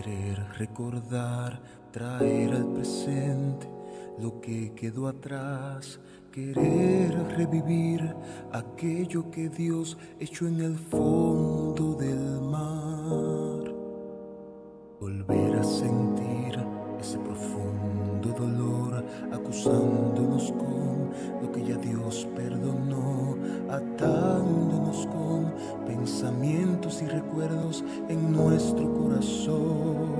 querer recordar, traer al presente lo que quedó atrás, querer revivir aquello que Dios echó en el fondo del mar, volver a sentir ese profundo dolor, acusándonos con lo que ya Dios perdonó, atándonos con pensamientos y recuerdos en nuestro corazón.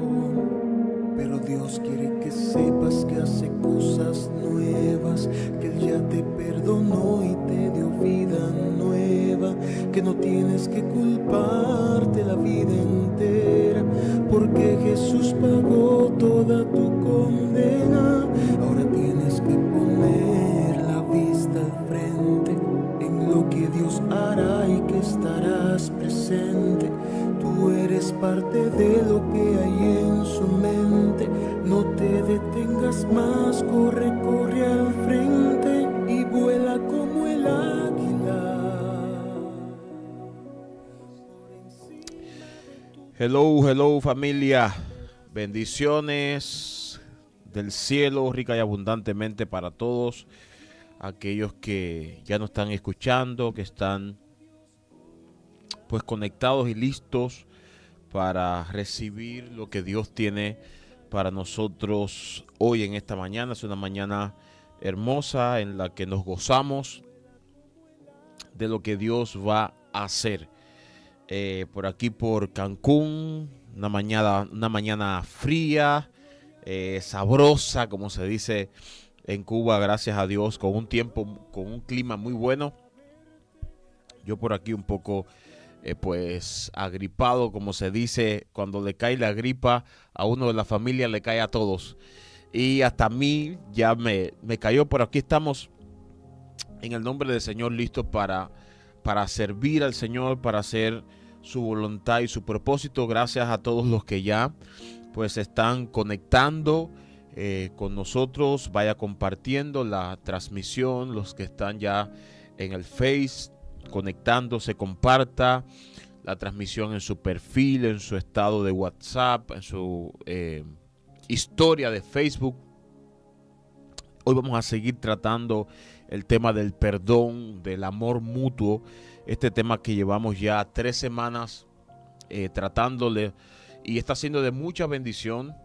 Pero Dios quiere que sepas que hace cosas nuevas, que Él ya te perdonó y te dio vida nueva, que no tienes que culparte la vida entera, porque Jesús pagó toda tu condena. Ahora tienes que poner la vista al frente en lo que Dios hará y que estarás presente. Tú eres parte de lo que hay en su mente. No te detengas más, corre, corre al frente y vuela como el águila. Hello familia, bendiciones del cielo rica y abundantemente para todos aquellos que ya nos están escuchando, que están pues conectados y listos para recibir lo que Dios tiene para nosotros hoy en esta mañana. Es una mañana hermosa en la que nos gozamos de lo que Dios va a hacer. Por aquí por Cancún, una mañana fría, sabrosa, como se dice en Cuba, gracias a Dios, con un clima muy bueno. Yo por aquí un poco pues agripado, como se dice, cuando le cae la gripa a uno de la familia le cae a todos. Y hasta a mí ya me cayó, pero aquí estamos en el nombre del Señor listos para servir al Señor, para hacer su voluntad y su propósito. Gracias a todos los que ya pues están conectando con nosotros. Vaya compartiendo la transmisión, los que están ya en el Face conectándose, comparta la transmisión en su perfil, en su estado de WhatsApp, en su historia de Facebook. Hoy vamos a seguir tratando el tema del perdón, del amor mutuo, este tema que llevamos ya 3 semanas tratándole y está siendo de mucha bendición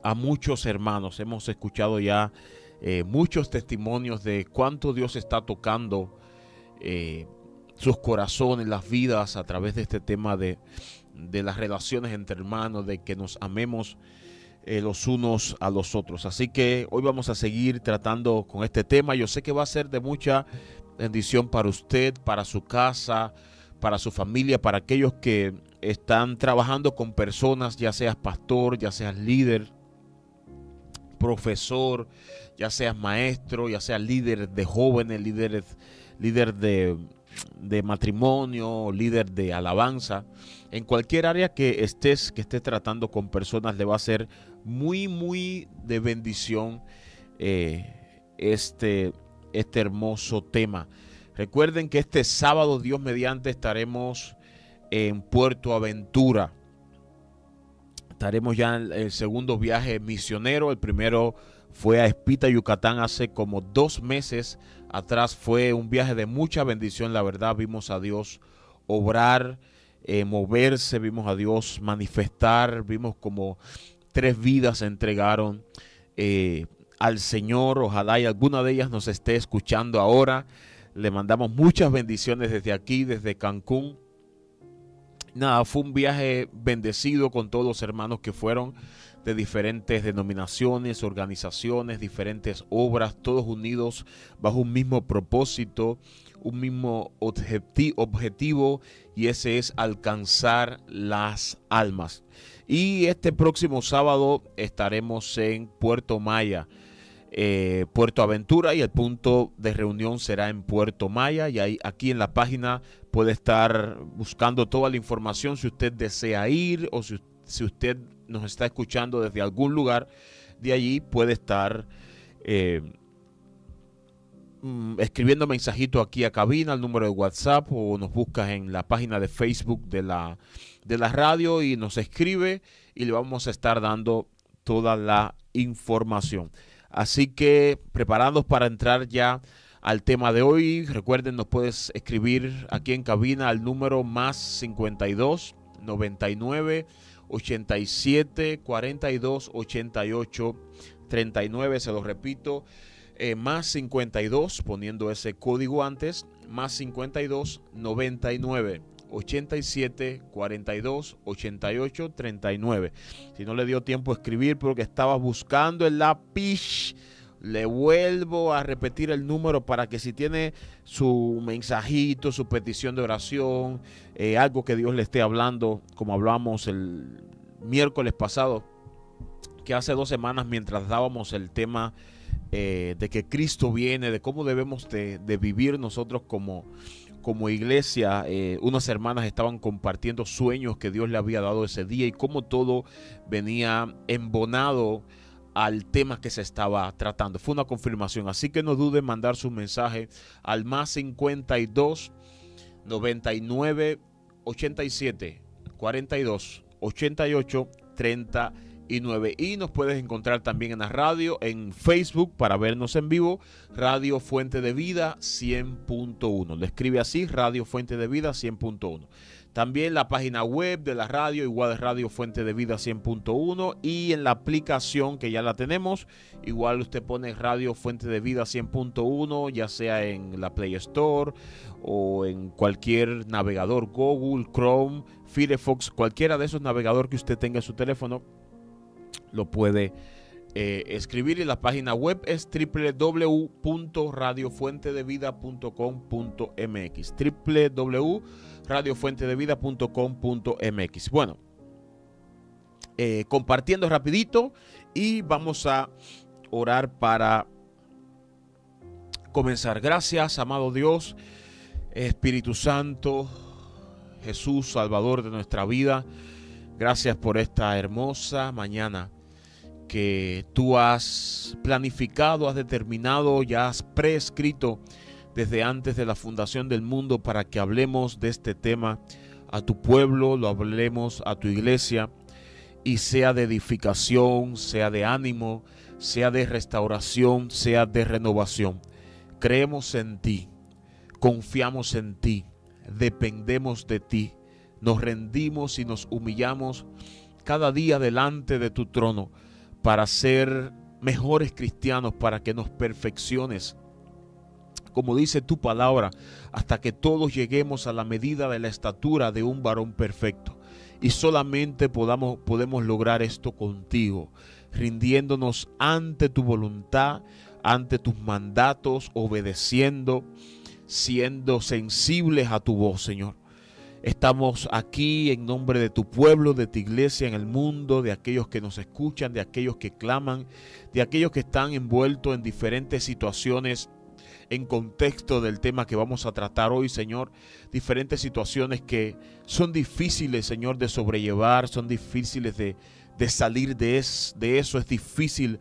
a muchos hermanos. Hemos escuchado ya muchos testimonios de cuánto Dios está tocando sus corazones, las vidas a través de este tema de las relaciones entre hermanos, de que nos amemos los unos a los otros. Así que hoy vamos a seguir tratando con este tema. Yo sé que va a ser de mucha bendición para usted, para su casa, para su familia, para aquellos que están trabajando con personas, ya seas pastor, ya seas líder, profesor, ya seas maestro, ya seas líder de jóvenes, líder de matrimonio, líder de alabanza. En cualquier área que estés tratando con personas, le va a ser muy de bendición este hermoso tema. Recuerden que este sábado, Dios mediante, estaremos en Puerto Aventura. Estaremos ya en el segundo viaje misionero. El primero fue a Espita, Yucatán, hace como 2 meses atrás. Fue un viaje de mucha bendición, la verdad. Vimos a Dios obrar, moverse, vimos a Dios manifestar, vimos como 3 vidas se entregaron al Señor. Ojalá y alguna de ellas nos esté escuchando ahora. Le mandamos muchas bendiciones desde aquí, desde Cancún. Nada, fue un viaje bendecido con todos los hermanos que fueron de diferentes denominaciones, organizaciones, diferentes obras, todos unidos bajo un mismo propósito, un mismo objetivo, y ese es alcanzar las almas. Y este próximo sábado estaremos en Puerto Maya, Puerto Aventura, y el punto de reunión será en Puerto Maya. Y ahí, aquí en la página puede estar buscando toda la información si usted desea ir, o si usted nos está escuchando desde algún lugar de allí, puede estar escribiendo mensajito aquí a cabina, al número de WhatsApp, o nos buscas en la página de Facebook de la radio y nos escribe y le vamos a estar dando toda la información. Así que preparados para entrar ya al tema de hoy. Recuerden, nos puedes escribir aquí en cabina al número más 52 99 87 42 88 39. Se lo repito, más 52, poniendo ese código antes, más 52 99 87 42 88 39. Si no le dio tiempo a escribir porque estaba buscando el lápiz, le vuelvo a repetir el número para que si tiene su mensajito, su petición de oración, algo que Dios le esté hablando, como hablamos el miércoles pasado, que hace 2 semanas mientras dábamos el tema de que Cristo viene, de cómo debemos de vivir nosotros como iglesia. Unas hermanas estaban compartiendo sueños que Dios le había dado ese día y cómo todo venía embonado al tema que se estaba tratando. Fue una confirmación, así que no duden en mandar su mensaje al más 52 99 87 42 88 39. Y nos puedes encontrar también en la radio, en Facebook, para vernos en vivo, Radio Fuente de Vida 100.1. Le escribe así, Radio Fuente de Vida 100.1. También la página web de la radio, igual es Radio Fuente de Vida 100.1. Y en la aplicación que ya la tenemos, igual usted pone Radio Fuente de Vida 100.1, ya sea en la Play Store o en cualquier navegador, Google, Chrome, Firefox, cualquiera de esos navegadores que usted tenga en su teléfono, lo puede escribir. Y la página web es www.radiofuentedevida.com.mx, www.radiofuentedevida.com.mx. Bueno, compartiendo rapidito y vamos a orar para comenzar. Gracias, amado Dios, Espíritu Santo, Jesús, Salvador de nuestra vida. Gracias por esta hermosa mañana que tú has planificado, has determinado, ya has prescrito desde antes de la fundación del mundo para que hablemos de este tema a tu pueblo, lo hablemos a tu iglesia y sea de edificación, sea de ánimo, sea de restauración, sea de renovación. Creemos en ti, confiamos en ti, dependemos de ti, nos rendimos y nos humillamos cada día delante de tu trono para ser mejores cristianos, para que nos perfecciones, como dice tu palabra, hasta que todos lleguemos a la medida de la estatura de un varón perfecto. Y solamente podemos lograr esto contigo, rindiéndonos ante tu voluntad, ante tus mandatos, obedeciendo, siendo sensibles a tu voz, Señor. Estamos aquí en nombre de tu pueblo, de tu iglesia en el mundo, de aquellos que nos escuchan, de aquellos que claman, de aquellos que están envueltos en diferentes situaciones en contexto del tema que vamos a tratar hoy, Señor. Diferentes situaciones que son difíciles, Señor, de sobrellevar, son difíciles de salir de eso. Es difícil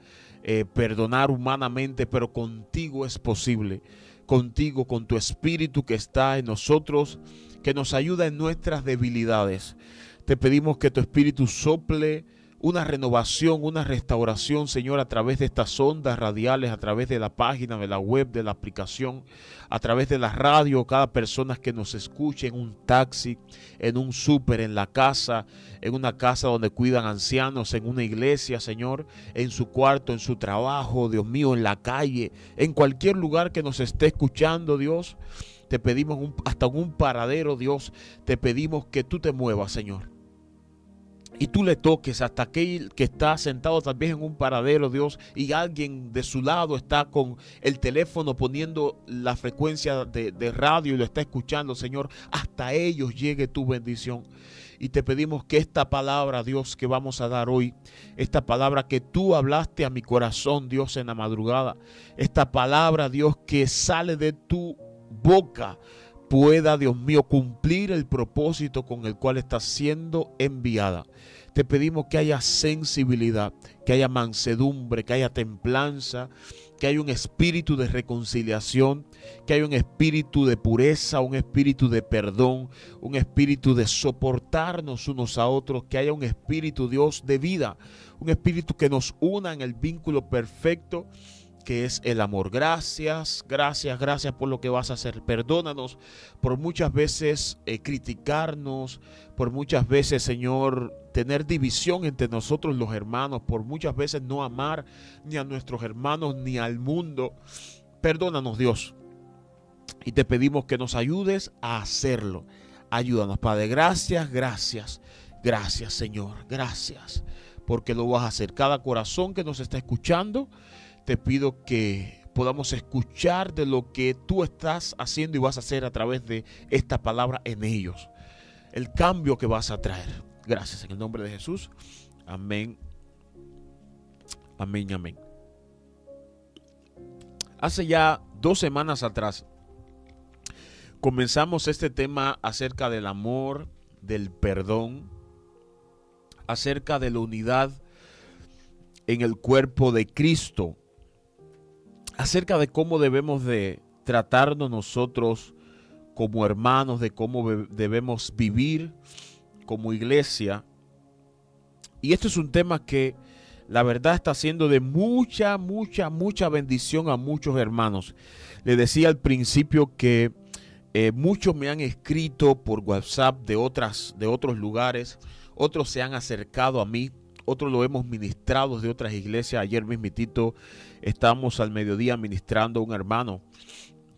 perdonar humanamente, pero contigo es posible. Contigo, con tu Espíritu que está en nosotros, que nos ayuda en nuestras debilidades. Te pedimos que tu Espíritu sople una renovación, una restauración, Señor, a través de estas ondas radiales, a través de la página, de la web, de la aplicación, a través de la radio, cada persona que nos escuche en un taxi, en un súper, en la casa, en una casa donde cuidan ancianos, en una iglesia, Señor, en su cuarto, en su trabajo, Dios mío, en la calle, en cualquier lugar que nos esté escuchando, Dios. Te pedimos hasta en un paradero, Dios, te pedimos que tú te muevas, Señor. Y tú le toques hasta aquel que está sentado también en un paradero, Dios, y alguien de su lado está con el teléfono poniendo la frecuencia de radio y lo está escuchando, Señor. Hasta ellos llegue tu bendición. Y te pedimos que esta palabra, Dios, que vamos a dar hoy, esta palabra que tú hablaste a mi corazón, Dios, en la madrugada, esta palabra, Dios, que sale de tu boca, pueda, Dios mío, cumplir el propósito con el cual está siendo enviada. Te pedimos que haya sensibilidad, que haya mansedumbre, que haya templanza, que hay un espíritu de reconciliación, que hay un espíritu de pureza, un espíritu de perdón, un espíritu de soportarnos unos a otros, que haya un espíritu, Dios, de vida, un espíritu que nos una en el vínculo perfecto, que es el amor. Gracias, gracias, gracias por lo que vas a hacer. Perdónanos por muchas veces criticarnos, por muchas veces, Señor, tener división entre nosotros los hermanos, por muchas veces no amar ni a nuestros hermanos ni al mundo. Perdónanos, Dios, y te pedimos que nos ayudes a hacerlo. Ayúdanos, Padre. Gracias, gracias, gracias, Señor. Gracias, porque lo vas a hacer. Cada corazón que nos está escuchando, te pido que podamos escuchar de lo que tú estás haciendo y vas a hacer a través de esta palabra en ellos. El cambio que vas a traer. Gracias en el nombre de Jesús. Amén. Amén, amén. Hace ya 2 semanas atrás comenzamos este tema acerca del amor, del perdón, acerca de la unidad en el cuerpo de Cristo, acerca de cómo debemos de tratarnos nosotros como hermanos, de cómo debemos vivir como iglesia. Y esto es un tema que la verdad está siendo de mucha bendición a muchos hermanos. Les decía al principio que muchos me han escrito por WhatsApp de otros lugares, otros se han acercado a mí, otros lo hemos ministrado de otras iglesias. Ayer mismitito estábamos al mediodía ministrando a un hermano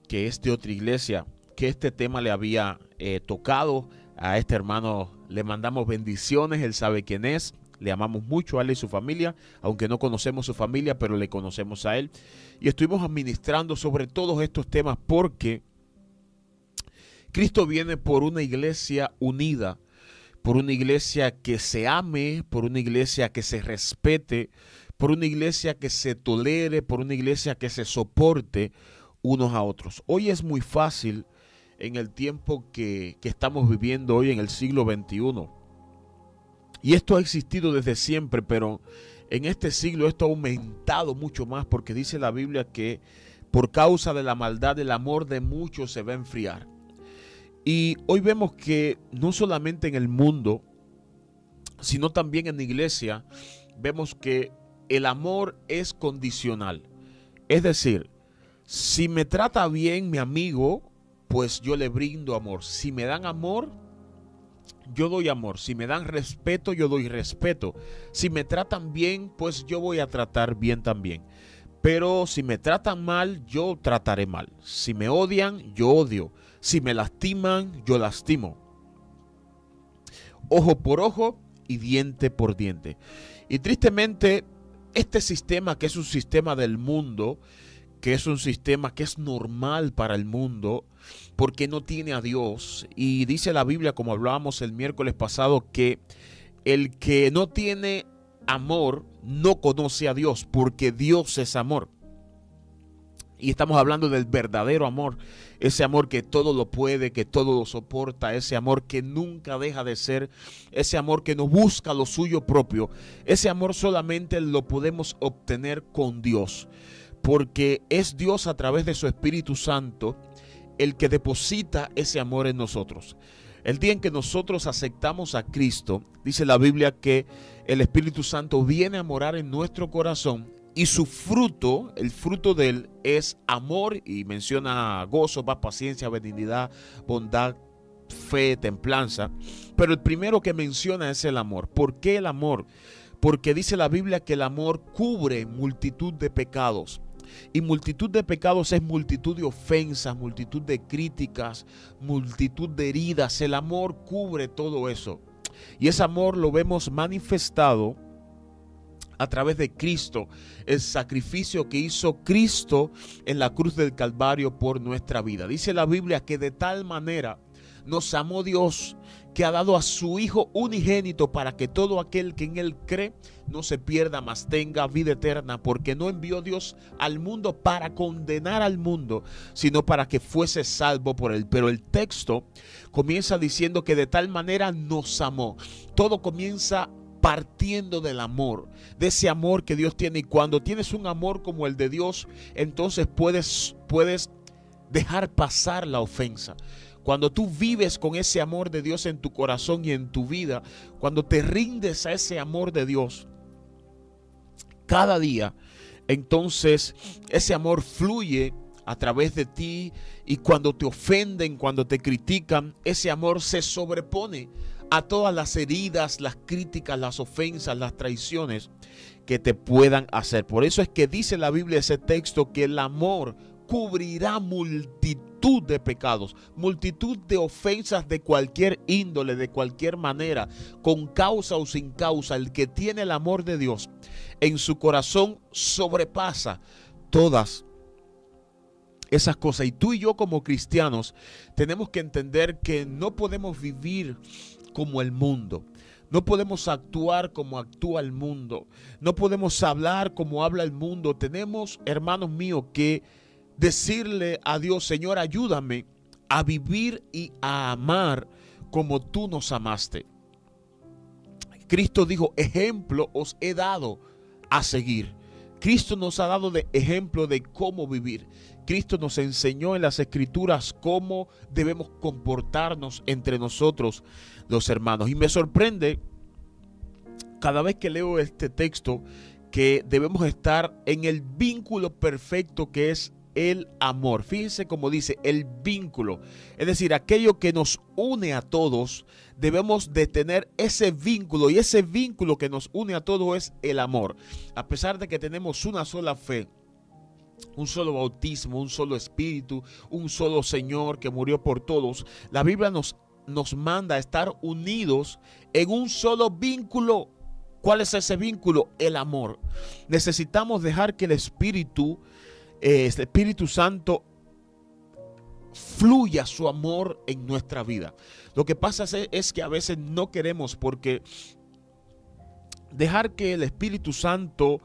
que es de otra iglesia, que este tema le había tocado. A este hermano le mandamos bendiciones, él sabe quién es, le amamos mucho a él y su familia, aunque no conocemos su familia, pero le conocemos a él. Y estuvimos administrando sobre todos estos temas porque Cristo viene por una iglesia unida, por una iglesia que se ame, por una iglesia que se respete, por una iglesia que se tolere, por una iglesia que se soporte unos a otros. Hoy es muy fácil en el tiempo que estamos viviendo hoy en el siglo XXI. Y esto ha existido desde siempre, pero en este siglo esto ha aumentado mucho más porque dice la Biblia que por causa de la maldad el amor de muchos se va a enfriar. Y hoy vemos que no solamente en el mundo, sino también en la iglesia, vemos que el amor es condicional. Es decir, si me trata bien mi amigo, pues yo le brindo amor. Si me dan amor, yo doy amor. Si me dan respeto, yo doy respeto. Si me tratan bien, pues yo voy a tratar bien también. Pero si me tratan mal, yo trataré mal. Si me odian, yo odio. Si me lastiman, yo lastimo. Ojo por ojo y diente por diente. Y tristemente, este sistema, que es un sistema del mundo, que es un sistema que es normal para el mundo, porque no tiene a Dios. Y dice la Biblia, como hablábamos el miércoles pasado, que el que no tiene amor no conoce a Dios, porque Dios es amor. Y estamos hablando del verdadero amor, ese amor que todo lo puede, que todo lo soporta, ese amor que nunca deja de ser, ese amor que no busca lo suyo propio. Ese amor solamente lo podemos obtener con Dios, porque es Dios a través de su Espíritu Santo el que deposita ese amor en nosotros. El día en que nosotros aceptamos a Cristo, dice la Biblia que el Espíritu Santo viene a morar en nuestro corazón. Y su fruto, el fruto de él es amor, y menciona gozo, paz, paciencia, benignidad, bondad, fe, templanza. Pero el primero que menciona es el amor. ¿Por qué el amor? Porque dice la Biblia que el amor cubre multitud de pecados. Y multitud de pecados es multitud de ofensas, multitud de críticas, multitud de heridas. El amor cubre todo eso. Y ese amor lo vemos manifestado a través de Cristo, el sacrificio que hizo Cristo en la cruz del Calvario por nuestra vida. Dice la Biblia que de tal manera nos amó Dios, que ha dado a su Hijo unigénito para que todo aquel que en él cree no se pierda, mas tenga vida eterna, porque no envió Dios al mundo para condenar al mundo, sino para que fuese salvo por él. Pero el texto comienza diciendo que de tal manera nos amó. Todo comienza partiendo del amor, de ese amor que Dios tiene. Y cuando tienes un amor como el de Dios, entonces puedes dejar pasar la ofensa. Cuando tú vives con ese amor de Dios en tu corazón y en tu vida, cuando te rindes a ese amor de Dios cada día, entonces ese amor fluye a través de ti, y cuando te ofenden, cuando te critican, ese amor se sobrepone a todas las heridas, las críticas, las ofensas, las traiciones que te puedan hacer. Por eso es que dice la Biblia, ese texto, que el amor cubrirá multitud de pecados, multitud de ofensas de cualquier índole, de cualquier manera, con causa o sin causa. El que tiene el amor de Dios en su corazón sobrepasa todas esas cosas. Y tú y yo, como cristianos, tenemos que entender que no podemos vivir como el mundo. No podemos actuar como actúa el mundo. No podemos hablar como habla el mundo. Tenemos, hermanos míos, que decirle a Dios: Señor, ayúdame a vivir y a amar como tú nos amaste. Cristo dijo: ejemplo os he dado a seguir. Cristo nos ha dado de ejemplo de cómo vivir. Cristo nos enseñó en las Escrituras cómo debemos comportarnos entre nosotros, los hermanos. Y me sorprende cada vez que leo este texto que debemos estar en el vínculo perfecto que es el amor. Fíjense cómo dice: el vínculo, es decir, aquello que nos une a todos. Debemos de tener ese vínculo, y ese vínculo que nos une a todos es el amor. A pesar de que tenemos una sola fe, un solo bautismo, un solo espíritu, un solo Señor que murió por todos, la Biblia nos manda a estar unidos en un solo vínculo. ¿Cuál es ese vínculo? El amor. Necesitamos dejar que el Espíritu Santo fluya su amor en nuestra vida. Lo que pasa es que a veces no queremos, porque dejar que el Espíritu Santo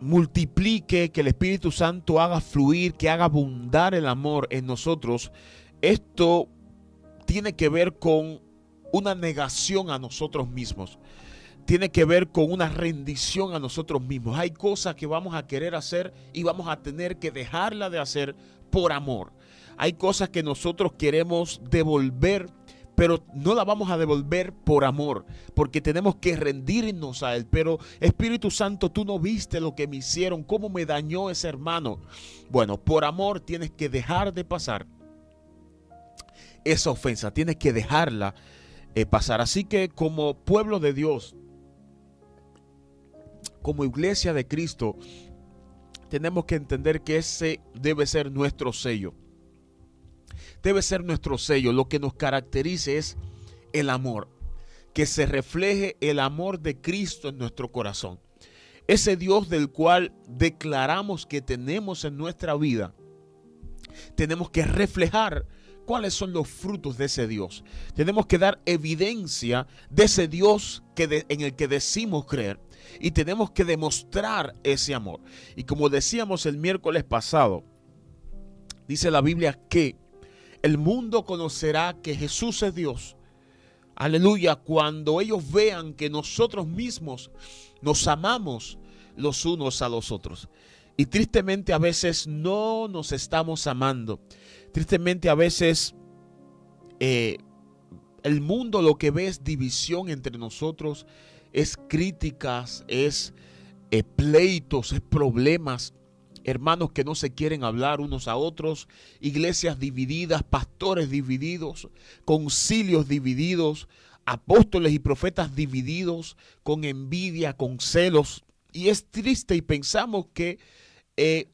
multiplique, que el Espíritu Santo haga fluir, que haga abundar el amor en nosotros, esto tiene que ver con una negación a nosotros mismos. Tiene que ver con una rendición a nosotros mismos. Hay cosas que vamos a querer hacer y vamos a tener que dejarla de hacer por amor. Hay cosas que nosotros queremos devolver, pero no la vamos a devolver por amor, porque tenemos que rendirnos a Él. Pero Espíritu Santo, tú no viste lo que me hicieron, cómo me dañó ese hermano. Bueno, por amor tienes que dejar de pasar esa ofensa, tienes que dejarla pasar. Así que como pueblo de Dios, como iglesia de Cristo, tenemos que entender que ese debe ser nuestro sello. Debe ser nuestro sello. Lo que nos caracterice es el amor. Que se refleje el amor de Cristo en nuestro corazón. Ese Dios del cual declaramos que tenemos en nuestra vida. Tenemos que reflejar cuáles son los frutos de ese Dios. Tenemos que dar evidencia de ese Dios en el que decimos creer. Y tenemos que demostrar ese amor. Y como decíamos el miércoles pasado, dice la Biblia que el mundo conocerá que Jesús es Dios. Aleluya, cuando ellos vean que nosotros mismos nos amamos los unos a los otros. Y tristemente a veces no nos estamos amando. Tristemente a veces el mundo lo que ve es división entre nosotros, es críticas, es pleitos, es problemas. Hermanos que no se quieren hablar unos a otros, iglesias divididas, pastores divididos, concilios divididos, apóstoles y profetas divididos, con envidia, con celos. Y es triste y pensamos que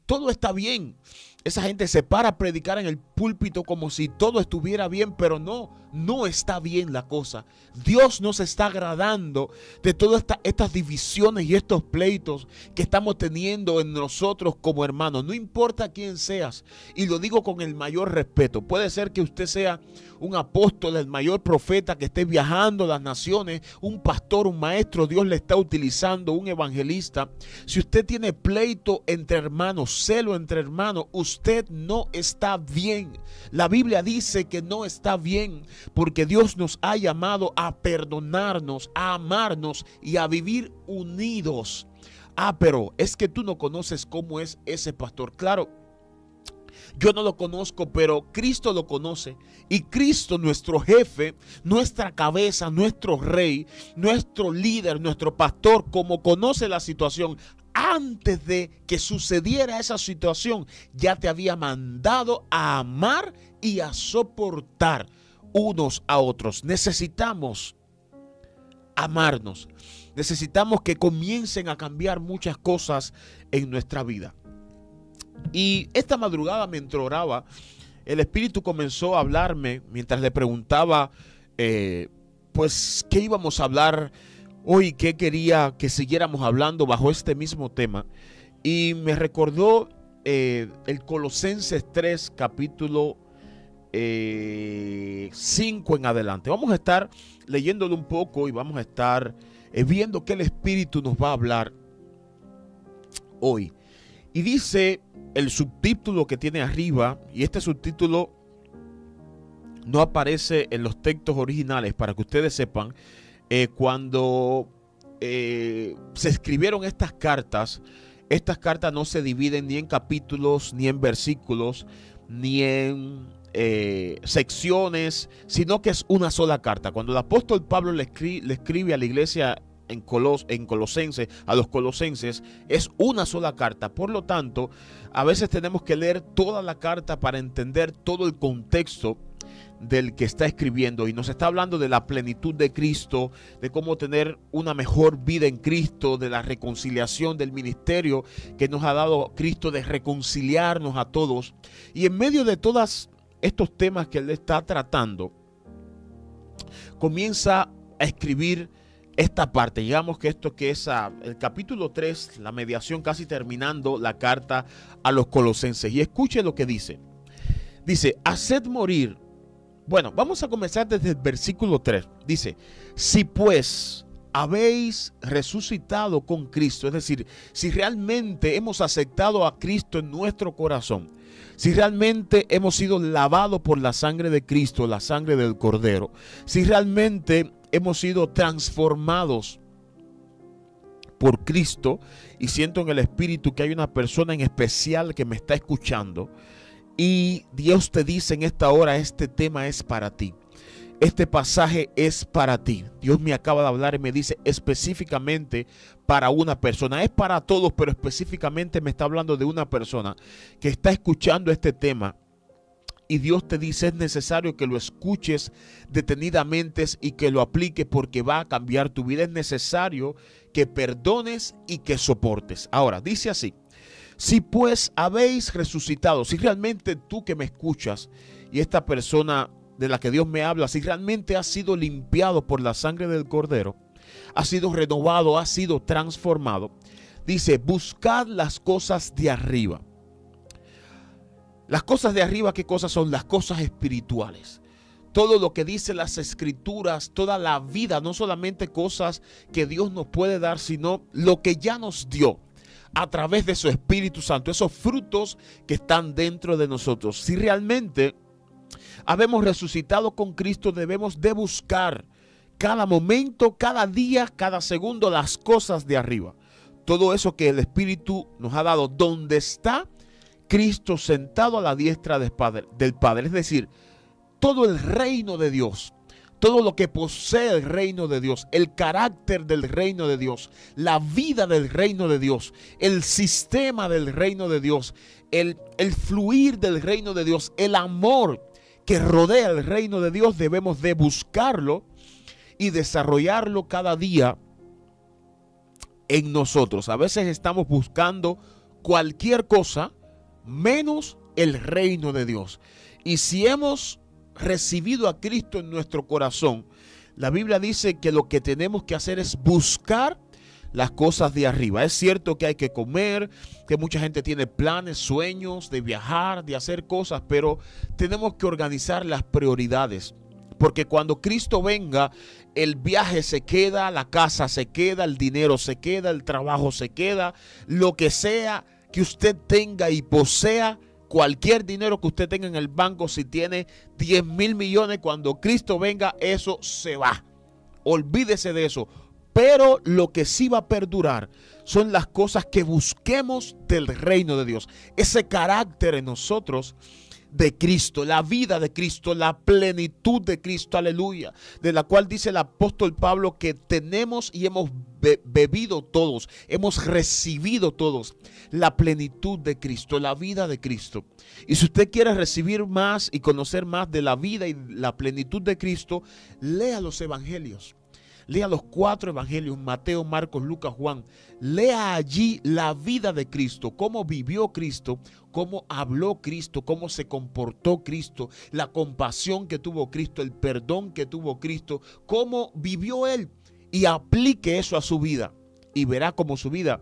todo está bien. Esa gente se para a predicar en el púlpito como si todo estuviera bien, pero no está bien la cosa. Dios no se está agradando de todas estas divisiones y estos pleitos que estamos teniendo en nosotros como hermanos. No importa quién seas, y lo digo con el mayor respeto. Puede ser que usted sea un apóstol, el mayor profeta que esté viajando a las naciones, un pastor, un maestro, Dios le está utilizando, un evangelista. Si usted tiene pleito entre hermanos, celo entre hermanos, usted no está bien. La Biblia dice que no está bien. porque Dios nos ha llamado a perdonarnos, a amarnos y a vivir unidos. Pero es que tú no conoces cómo es ese pastor. Claro, yo no lo conozco, pero Cristo lo conoce. Y Cristo, nuestro jefe, nuestra cabeza, nuestro rey, nuestro líder, nuestro pastor, como conoce la situación, antes de que sucediera esa situación, ya te había mandado a amar y a soportar unos a otros. Necesitamos amarnos. Necesitamos que comiencen a cambiar muchas cosas en nuestra vida. Y esta madrugada, mientras oraba, el Espíritu comenzó a hablarme mientras le preguntaba pues qué íbamos a hablar hoy, qué quería que siguiéramos hablando bajo este mismo tema. Y me recordó el Colosenses 3, capítulo 5 en adelante. Vamos a estar leyéndolo un poco y vamos a estar viendo qué el Espíritu nos va a hablar hoy. Y dice el subtítulo que tiene arriba, y este subtítulo no aparece en los textos originales, para que ustedes sepan, cuando se escribieron estas cartas no se dividen ni en capítulos, ni en versículos, ni en secciones, sino que es una sola carta. Cuando el apóstol Pablo le escribe a la iglesia en Colosenses, a los colosenses, es una sola carta. Por lo tanto, a veces tenemos que leer toda la carta para entender todo el contexto del que está escribiendo, y nos está hablando de la plenitud de Cristo, de cómo tener una mejor vida en Cristo, de la reconciliación, del ministerio que nos ha dado Cristo de reconciliarnos a todos. Y en medio de todos estos temas que él está tratando, comienza a escribir esta parte. Digamos que esto que es el capítulo 3, la mediación, casi terminando la carta a los colosenses. Y escuche lo que dice. Dice: haced morir. Bueno, vamos a comenzar desde el versículo 3. Dice: si pues habéis resucitado con Cristo, es decir, si realmente hemos aceptado a Cristo en nuestro corazón, si realmente hemos sido lavados por la sangre de Cristo, la sangre del Cordero, si realmente hemos sido transformados por Cristo, y siento en el Espíritu que hay una persona en especial que me está escuchando, y Dios te dice en esta hora: este tema es para ti. Este pasaje es para ti. Dios me acaba de hablar y me dice específicamente para una persona. Es para todos, pero específicamente me está hablando de una persona que está escuchando este tema. Y Dios te dice: es necesario que lo escuches detenidamente y que lo apliques, porque va a cambiar tu vida. Es necesario que perdones y que soportes. Ahora, dice así: si pues habéis resucitado, si realmente tú que me escuchas y esta persona de la que Dios me habla, si realmente has sido limpiado por la sangre del Cordero, has sido renovado, has sido transformado, dice: buscad las cosas de arriba. Las cosas de arriba, ¿qué cosas son? Las cosas espirituales. Todo lo que dice las escrituras, toda la vida, no solamente cosas que Dios nos puede dar, sino lo que ya nos dio a través de su Espíritu Santo, esos frutos que están dentro de nosotros. Si realmente habemos resucitado con Cristo, debemos de buscar cada momento, cada día, cada segundo las cosas de arriba. Todo eso que el Espíritu nos ha dado, donde está Cristo sentado a la diestra del Padre. Es decir, todo el reino de Dios, todo lo que posee el reino de Dios, el carácter del reino de Dios, la vida del reino de Dios, el sistema del reino de Dios, el fluir del reino de Dios, el amor que rodea el reino de Dios, debemos de buscarlo y desarrollarlo cada día en nosotros. A veces estamos buscando cualquier cosa menos el reino de Dios. Y si hemos recibido a Cristo en nuestro corazón, la Biblia dice que lo que tenemos que hacer es buscar las cosas de arriba. Es cierto que hay que comer, que mucha gente tiene planes, sueños de viajar, de hacer cosas, pero tenemos que organizar las prioridades, porque cuando Cristo venga, el viaje se queda, la casa se queda, el dinero se queda, el trabajo se queda, lo que sea que usted tenga y posea cualquier dinero que usted tenga en el banco, si tiene 10,000 millones, cuando Cristo venga, eso se va. Olvídese de eso. Pero lo que sí va a perdurar son las cosas que busquemos del reino de Dios. Ese carácter en nosotros de Cristo, la vida de Cristo, la plenitud de Cristo, aleluya, de la cual dice el apóstol Pablo que tenemos y hemos bebido todos, hemos recibido todos la plenitud de Cristo, la vida de Cristo. Y si usted quiere recibir más y conocer más de la vida y la plenitud de Cristo, lea los evangelios. Lea los 4 evangelios, Mateo, Marcos, Lucas, Juan. Lea allí la vida de Cristo, cómo vivió Cristo, cómo habló Cristo, cómo se comportó Cristo, la compasión que tuvo Cristo, el perdón que tuvo Cristo, cómo vivió Él. Y aplique eso a su vida y verá cómo su vida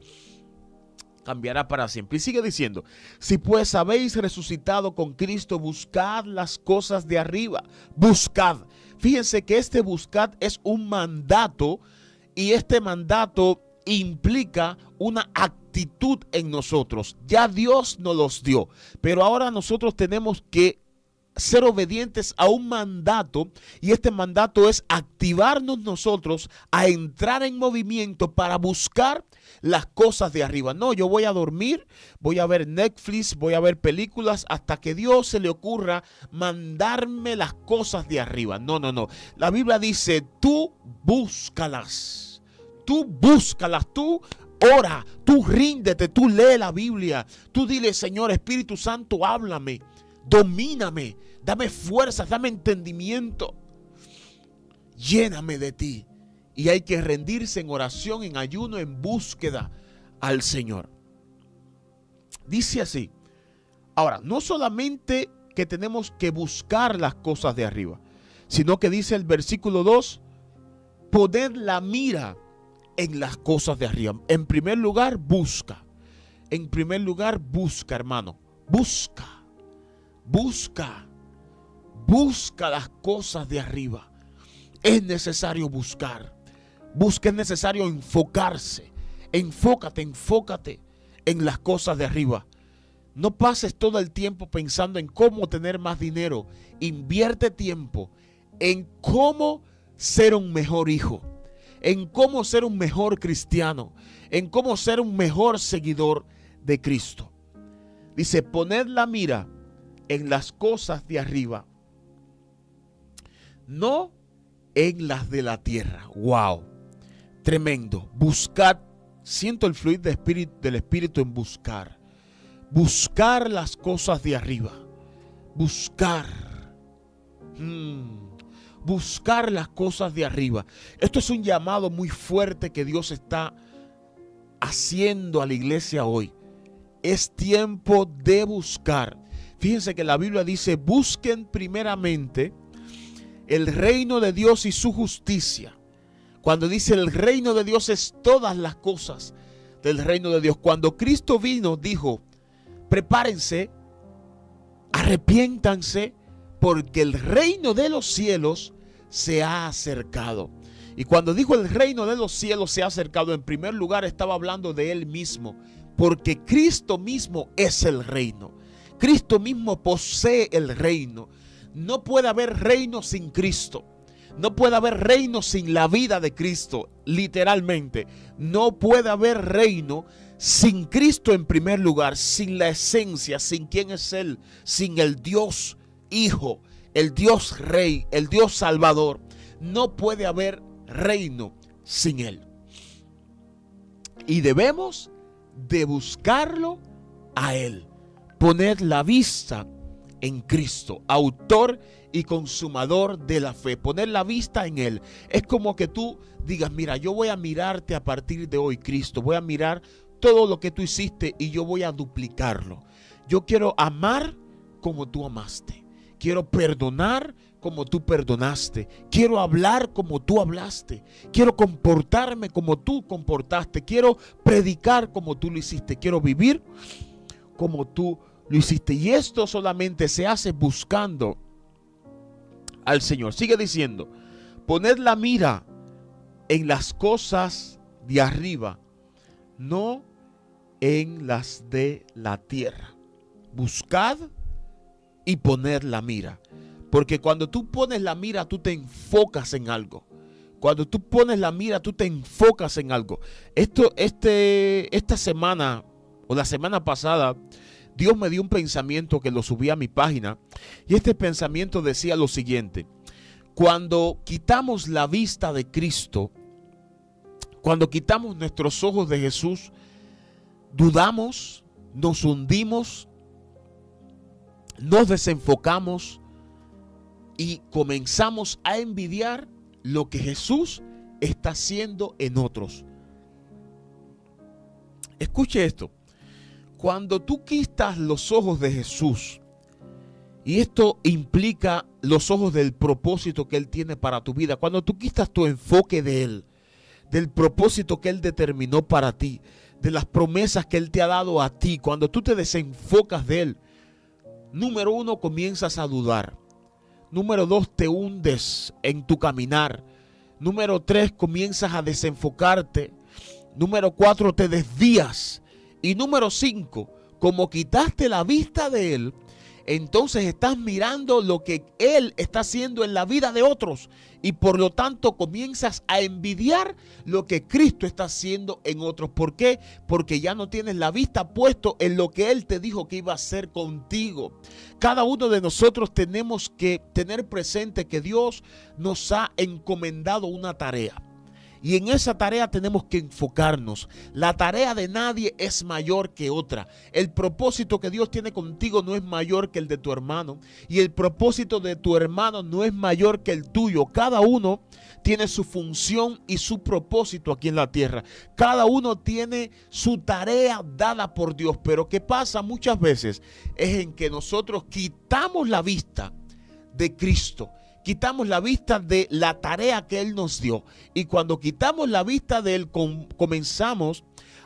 cambiará para siempre. Y sigue diciendo, si pues habéis resucitado con Cristo, buscad las cosas de arriba, buscad. Fíjense que este buscad es un mandato y este mandato implica una actitud en nosotros. Ya Dios nos los dio, pero ahora nosotros tenemos que ser obedientes a un mandato y este mandato es activarnos nosotros a entrar en movimiento para buscar las cosas de arriba. No, yo voy a dormir, voy a ver Netflix, voy a ver películas hasta que Dios se le ocurra mandarme las cosas de arriba. No, no, no. La Biblia dice, tú búscalas, tú ora, tú ríndete, tú lee la Biblia, tú dile, Señor Espíritu Santo, háblame, domíname, dame fuerzas, dame entendimiento, lléname de ti. Y hay que rendirse en oración, en ayuno, en búsqueda al Señor. Dice así. Ahora, no solamente que tenemos que buscar las cosas de arriba, sino que dice el versículo 2, poner la mira en las cosas de arriba. En primer lugar, busca. En primer lugar, busca, hermano. Busca. Busca. Busca las cosas de arriba. Es necesario buscar. Busca, es necesario enfocarse. Enfócate en las cosas de arriba. No pases todo el tiempo pensando en cómo tener más dinero. Invierte tiempo en cómo ser un mejor hijo, en cómo ser un mejor cristiano, en cómo ser un mejor seguidor de Cristo. Dice, poned la mira en las cosas de arriba, no en las de la tierra. Wow, tremendo. Buscad, siento el fluir del Espíritu en buscar. Buscar las cosas de arriba. Buscar. Buscar las cosas de arriba. Esto es un llamado muy fuerte que Dios está haciendo a la iglesia hoy. Es tiempo de buscar. Fíjense que la Biblia dice, busquen primeramente el reino de Dios y su justicia. Cuando dice el reino de Dios es todas las cosas del reino de Dios. Cuando Cristo vino, dijo, prepárense, arrepiéntanse, porque el reino de los cielos se ha acercado. Y cuando dijo el reino de los cielos se ha acercado, en primer lugar estaba hablando de Él mismo, porque Cristo mismo es el reino. Cristo mismo posee el reino. No puede haber reino sin Cristo. No puede haber reino sin la vida de Cristo, literalmente. No puede haber reino sin Cristo en primer lugar, sin la esencia, sin quién es Él, sin el Dios Hijo, el Dios Rey, el Dios Salvador. No puede haber reino sin Él. Y debemos de buscarlo a Él. Poner la vista en Cristo, autor y consumador de la fe. Poner la vista en Él. Es como que tú digas, mira, yo voy a mirarte a partir de hoy, Cristo. Voy a mirar todo lo que tú hiciste y yo voy a duplicarlo. Yo quiero amar como tú amaste. Quiero perdonar como tú perdonaste. Quiero hablar como tú hablaste. Quiero comportarme como tú comportaste. Quiero predicar como tú lo hiciste. Quiero vivir como tú lo hiciste. Y esto solamente se hace buscando al Señor. Sigue diciendo, poned la mira en las cosas de arriba, no en las de la tierra. buscad y poned la mira. Porque cuando tú pones la mira, tú te enfocas en algo. Cuando tú pones la mira, tú te enfocas en algo. Esta semana o la semana pasada, Dios me dio un pensamiento que lo subí a mi página. Y este pensamiento decía lo siguiente: cuando quitamos la vista de Cristo, cuando quitamos nuestros ojos de Jesús, dudamos, nos hundimos, nos desenfocamos y comenzamos a envidiar lo que Jesús está haciendo en otros. Escuche esto. Cuando tú quitas los ojos de Jesús, y esto implica los ojos del propósito que Él tiene para tu vida, cuando tú quitas tu enfoque de Él, del propósito que Él determinó para ti, de las promesas que Él te ha dado a ti, cuando tú te desenfocas de Él, número 1, comienzas a dudar. Número 2, te hundes en tu caminar. Número 3, comienzas a desenfocarte. Número 4, te desvías. Y número 5, como quitaste la vista de Él, entonces estás mirando lo que Él está haciendo en la vida de otros. Y por lo tanto comienzas a envidiar lo que Cristo está haciendo en otros. ¿Por qué? Porque ya no tienes la vista puesto en lo que Él te dijo que iba a hacer contigo. Cada uno de nosotros tenemos que tener presente que Dios nos ha encomendado una tarea. Y en esa tarea tenemos que enfocarnos. La tarea de nadie es mayor que otra. El propósito que Dios tiene contigo no es mayor que el de tu hermano. Y el propósito de tu hermano no es mayor que el tuyo. Cada uno tiene su función y su propósito aquí en la tierra. Cada uno tiene su tarea dada por Dios. Pero ¿qué pasa muchas veces? Es en que nosotros quitamos la vista de Cristo. Quitamos la vista de la tarea que Él nos dio. Y cuando quitamos la vista de Él, comenzamos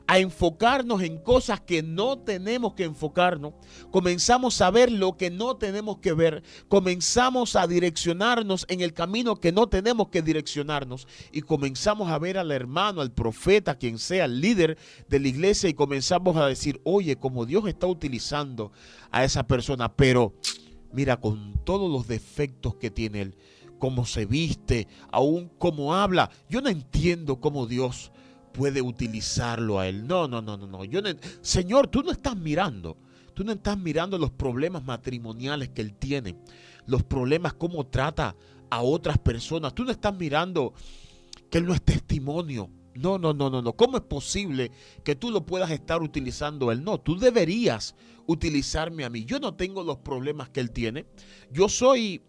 a enfocarnos en cosas que no tenemos que enfocarnos. Comenzamos a ver lo que no tenemos que ver. Comenzamos a direccionarnos en el camino que no tenemos que direccionarnos. Y comenzamos a ver al hermano, al profeta, quien sea el líder de la iglesia. Y comenzamos a decir, oye, como Dios está utilizando a esa persona, pero mira, con todos los defectos que tiene él, cómo se viste, aún cómo habla. Yo no entiendo cómo Dios puede utilizarlo a él. No. Señor, tú no estás mirando. Tú no estás mirando los problemas matrimoniales que él tiene. Los problemas, cómo trata a otras personas. Tú no estás mirando que él no es testimonio. No. ¿Cómo es posible que tú lo puedas estar utilizando a él? No, tú deberías utilizarme a mí. Yo no tengo los problemas que él tiene. Yo soy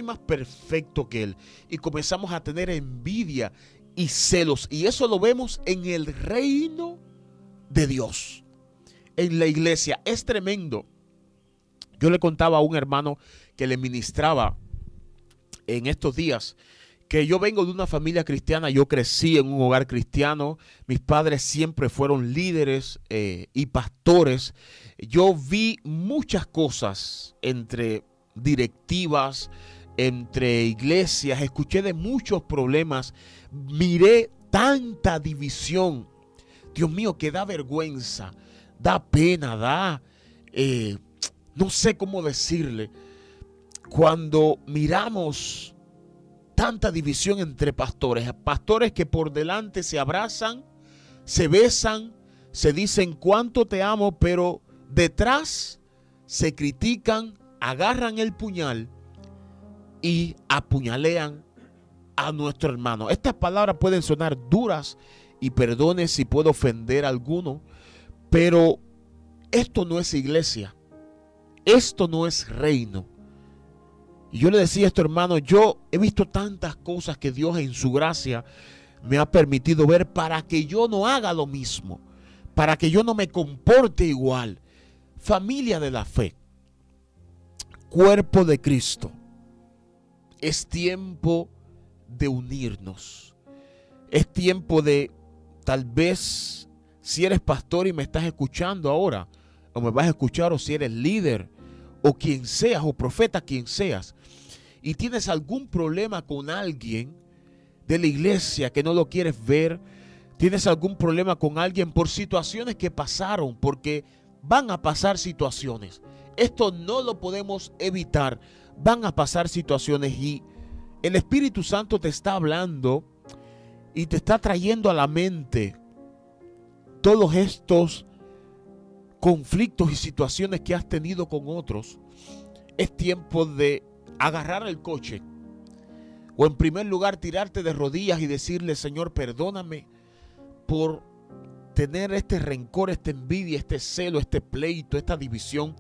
más perfecto que él. Y comenzamos a tener envidia y celos. Y eso lo vemos en el reino de Dios, en la iglesia. Es tremendo. Yo le contaba a un hermano que le ministraba en estos días que yo vengo de una familia cristiana. Yo crecí en un hogar cristiano. Mis padres siempre fueron líderes y pastores. Yo vi muchas cosas entre directivas, entre iglesias. Escuché de muchos problemas. Miré tanta división. Dios mío, que da vergüenza, da pena, no sé cómo decirle. Cuando miramos tanta división entre pastores, pastores que por delante se abrazan, se besan, se dicen cuánto te amo, pero detrás se critican, agarran el puñal y apuñalean a nuestro hermano. Estas palabras pueden sonar duras y perdone si puedo ofender a alguno, pero esto no es iglesia, esto no es reino. Y yo le decía a esto, hermano, yo he visto tantas cosas que Dios en su gracia me ha permitido ver para que yo no haga lo mismo, para que yo no me comporte igual. Familia de la fe, cuerpo de Cristo, es tiempo de unirnos. Es tiempo de, tal vez, si eres pastor y me estás escuchando ahora, o me vas a escuchar, o si eres líder, o quien seas, o profeta, quien seas, y tienes algún problema con alguien de la iglesia que no lo quieres ver, tienes algún problema con alguien por situaciones que pasaron, porque van a pasar situaciones. Esto no lo podemos evitar. Van a pasar situaciones y el Espíritu Santo te está hablando y te está trayendo a la mente todos estos conflictos y situaciones que has tenido con otros. Es tiempo de agarrar el coche o en primer lugar tirarte de rodillas y decirle: Señor, perdóname por tener este rencor, esta envidia, este celo, este pleito, esta división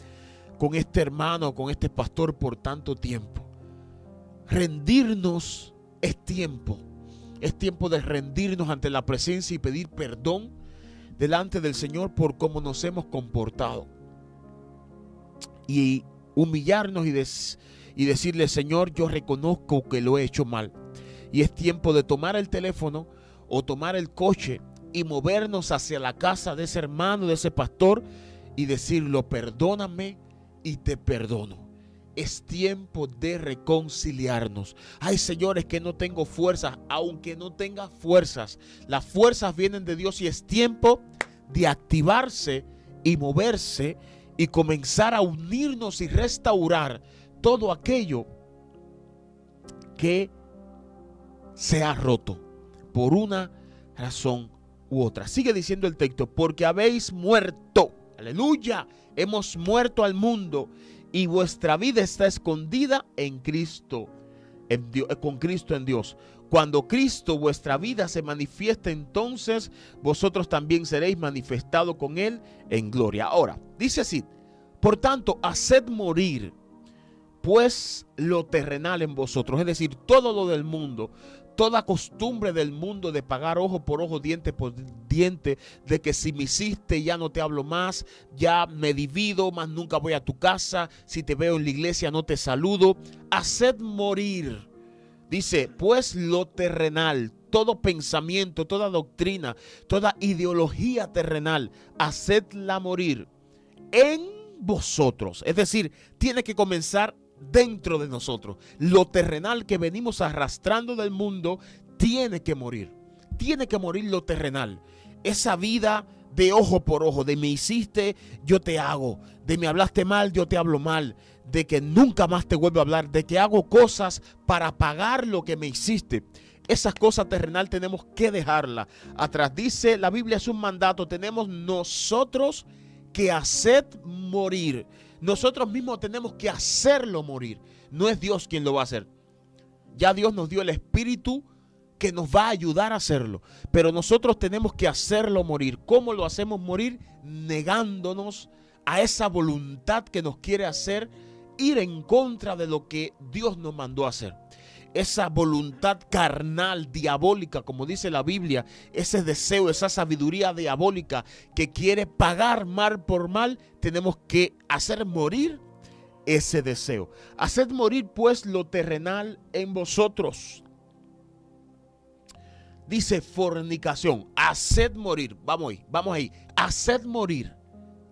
con este hermano, con este pastor por tanto tiempo. Rendirnos es tiempo. Es tiempo de rendirnos ante la presencia y pedir perdón delante del Señor por cómo nos hemos comportado. Y humillarnos y decirle: Señor, yo reconozco que lo he hecho mal. Y es tiempo de tomar el teléfono o tomar el coche y movernos hacia la casa de ese hermano, de ese pastor, y decirlo: perdóname y te perdono. Es tiempo de reconciliarnos. Ay, señores, que no tengo fuerzas. Aunque no tenga fuerzas, las fuerzas vienen de Dios y es tiempo de activarse y moverse y comenzar a unirnos y restaurar todo aquello que se ha roto por una razón u otra. Sigue diciendo el texto: porque habéis muerto. Aleluya. Hemos muerto al mundo y vuestra vida está escondida en Cristo, con Cristo en Dios. Cuando Cristo, vuestra vida, se manifieste, entonces vosotros también seréis manifestados con Él en gloria. Ahora, dice así: por tanto, haced morir pues lo terrenal en vosotros, es decir, todo lo del mundo, toda costumbre del mundo de pagar ojo por ojo, diente por diente, de que si me hiciste ya no te hablo más, ya me divido, más nunca voy a tu casa, si te veo en la iglesia no te saludo. Haced morir, dice, pues lo terrenal, todo pensamiento, toda doctrina, toda ideología terrenal, hacedla morir en vosotros. Es decir, tiene que comenzar dentro de nosotros. Lo terrenal que venimos arrastrando del mundo tiene que morir. Tiene que morir lo terrenal. Esa vida de ojo por ojo, de me hiciste, yo te hago, de me hablaste mal, yo te hablo mal, de que nunca más te vuelvo a hablar, de que hago cosas para pagar lo que me hiciste. Esas cosas terrenal tenemos que dejarlas atrás. Dice la Biblia, es un mandato, tenemos nosotros que hacer morir. Nosotros mismos tenemos que hacerlo morir. No es Dios quien lo va a hacer. Ya Dios nos dio el Espíritu que nos va a ayudar a hacerlo. Pero nosotros tenemos que hacerlo morir. ¿Cómo lo hacemos morir? Negándonos a esa voluntad que nos quiere hacer ir en contra de lo que Dios nos mandó a hacer. Esa voluntad carnal, diabólica, como dice la Biblia, ese deseo, esa sabiduría diabólica que quiere pagar mal por mal, tenemos que hacer morir ese deseo. Haced morir pues lo terrenal en vosotros. Dice fornicación, haced morir. Vamos ahí. Haced morir.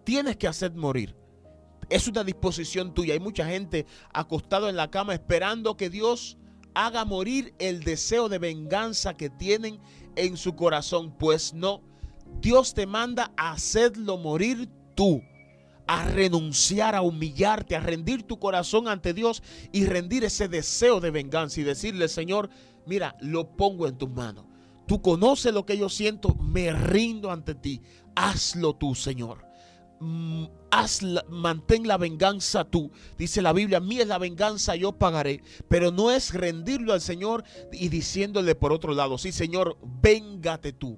Tienes que hacer morir. Es una disposición tuya. Hay mucha gente acostado en la cama esperando que Dios haga morir el deseo de venganza que tienen en su corazón. Pues no, Dios te manda a hacerlo morir tú, a renunciar, a humillarte, a rendir tu corazón ante Dios y rendir ese deseo de venganza y decirle: Señor, mira, lo pongo en tus manos. Tú conoces lo que yo siento, me rindo ante ti. Hazlo tú, Señor. Mantén la venganza tú. Dice la Biblia: mía es la venganza, yo pagaré. Pero no es rendirlo al Señor y diciéndole por otro lado: sí, Señor, véngate tú,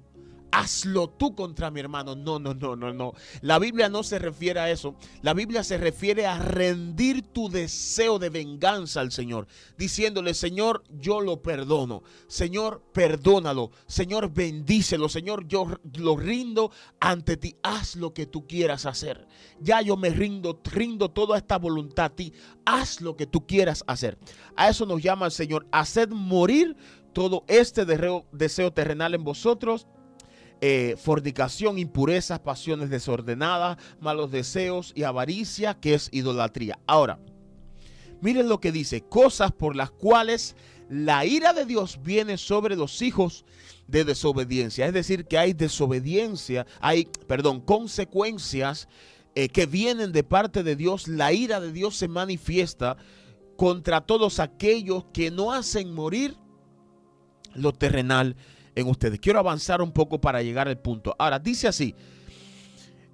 hazlo tú contra mi hermano. No. La Biblia no se refiere a eso. La Biblia se refiere a rendir tu deseo de venganza al Señor, diciéndole: Señor, yo lo perdono. Señor, perdónalo. Señor, bendícelo. Señor, yo lo rindo ante ti. Haz lo que tú quieras hacer. Ya yo me rindo toda esta voluntad a ti. Haz lo que tú quieras hacer. A eso nos llama el Señor: haced morir todo este deseo terrenal en vosotros. Fornicación, impurezas, pasiones desordenadas, malos deseos y avaricia, que es idolatría. Ahora, miren lo que dice: cosas por las cuales la ira de Dios viene sobre los hijos de desobediencia. Es decir, que hay consecuencias que vienen de parte de Dios, la ira de Dios se manifiesta contra todos aquellos que no hacen morir lo terrenal en ustedes. Quiero avanzar un poco para llegar al punto. Ahora, dice así: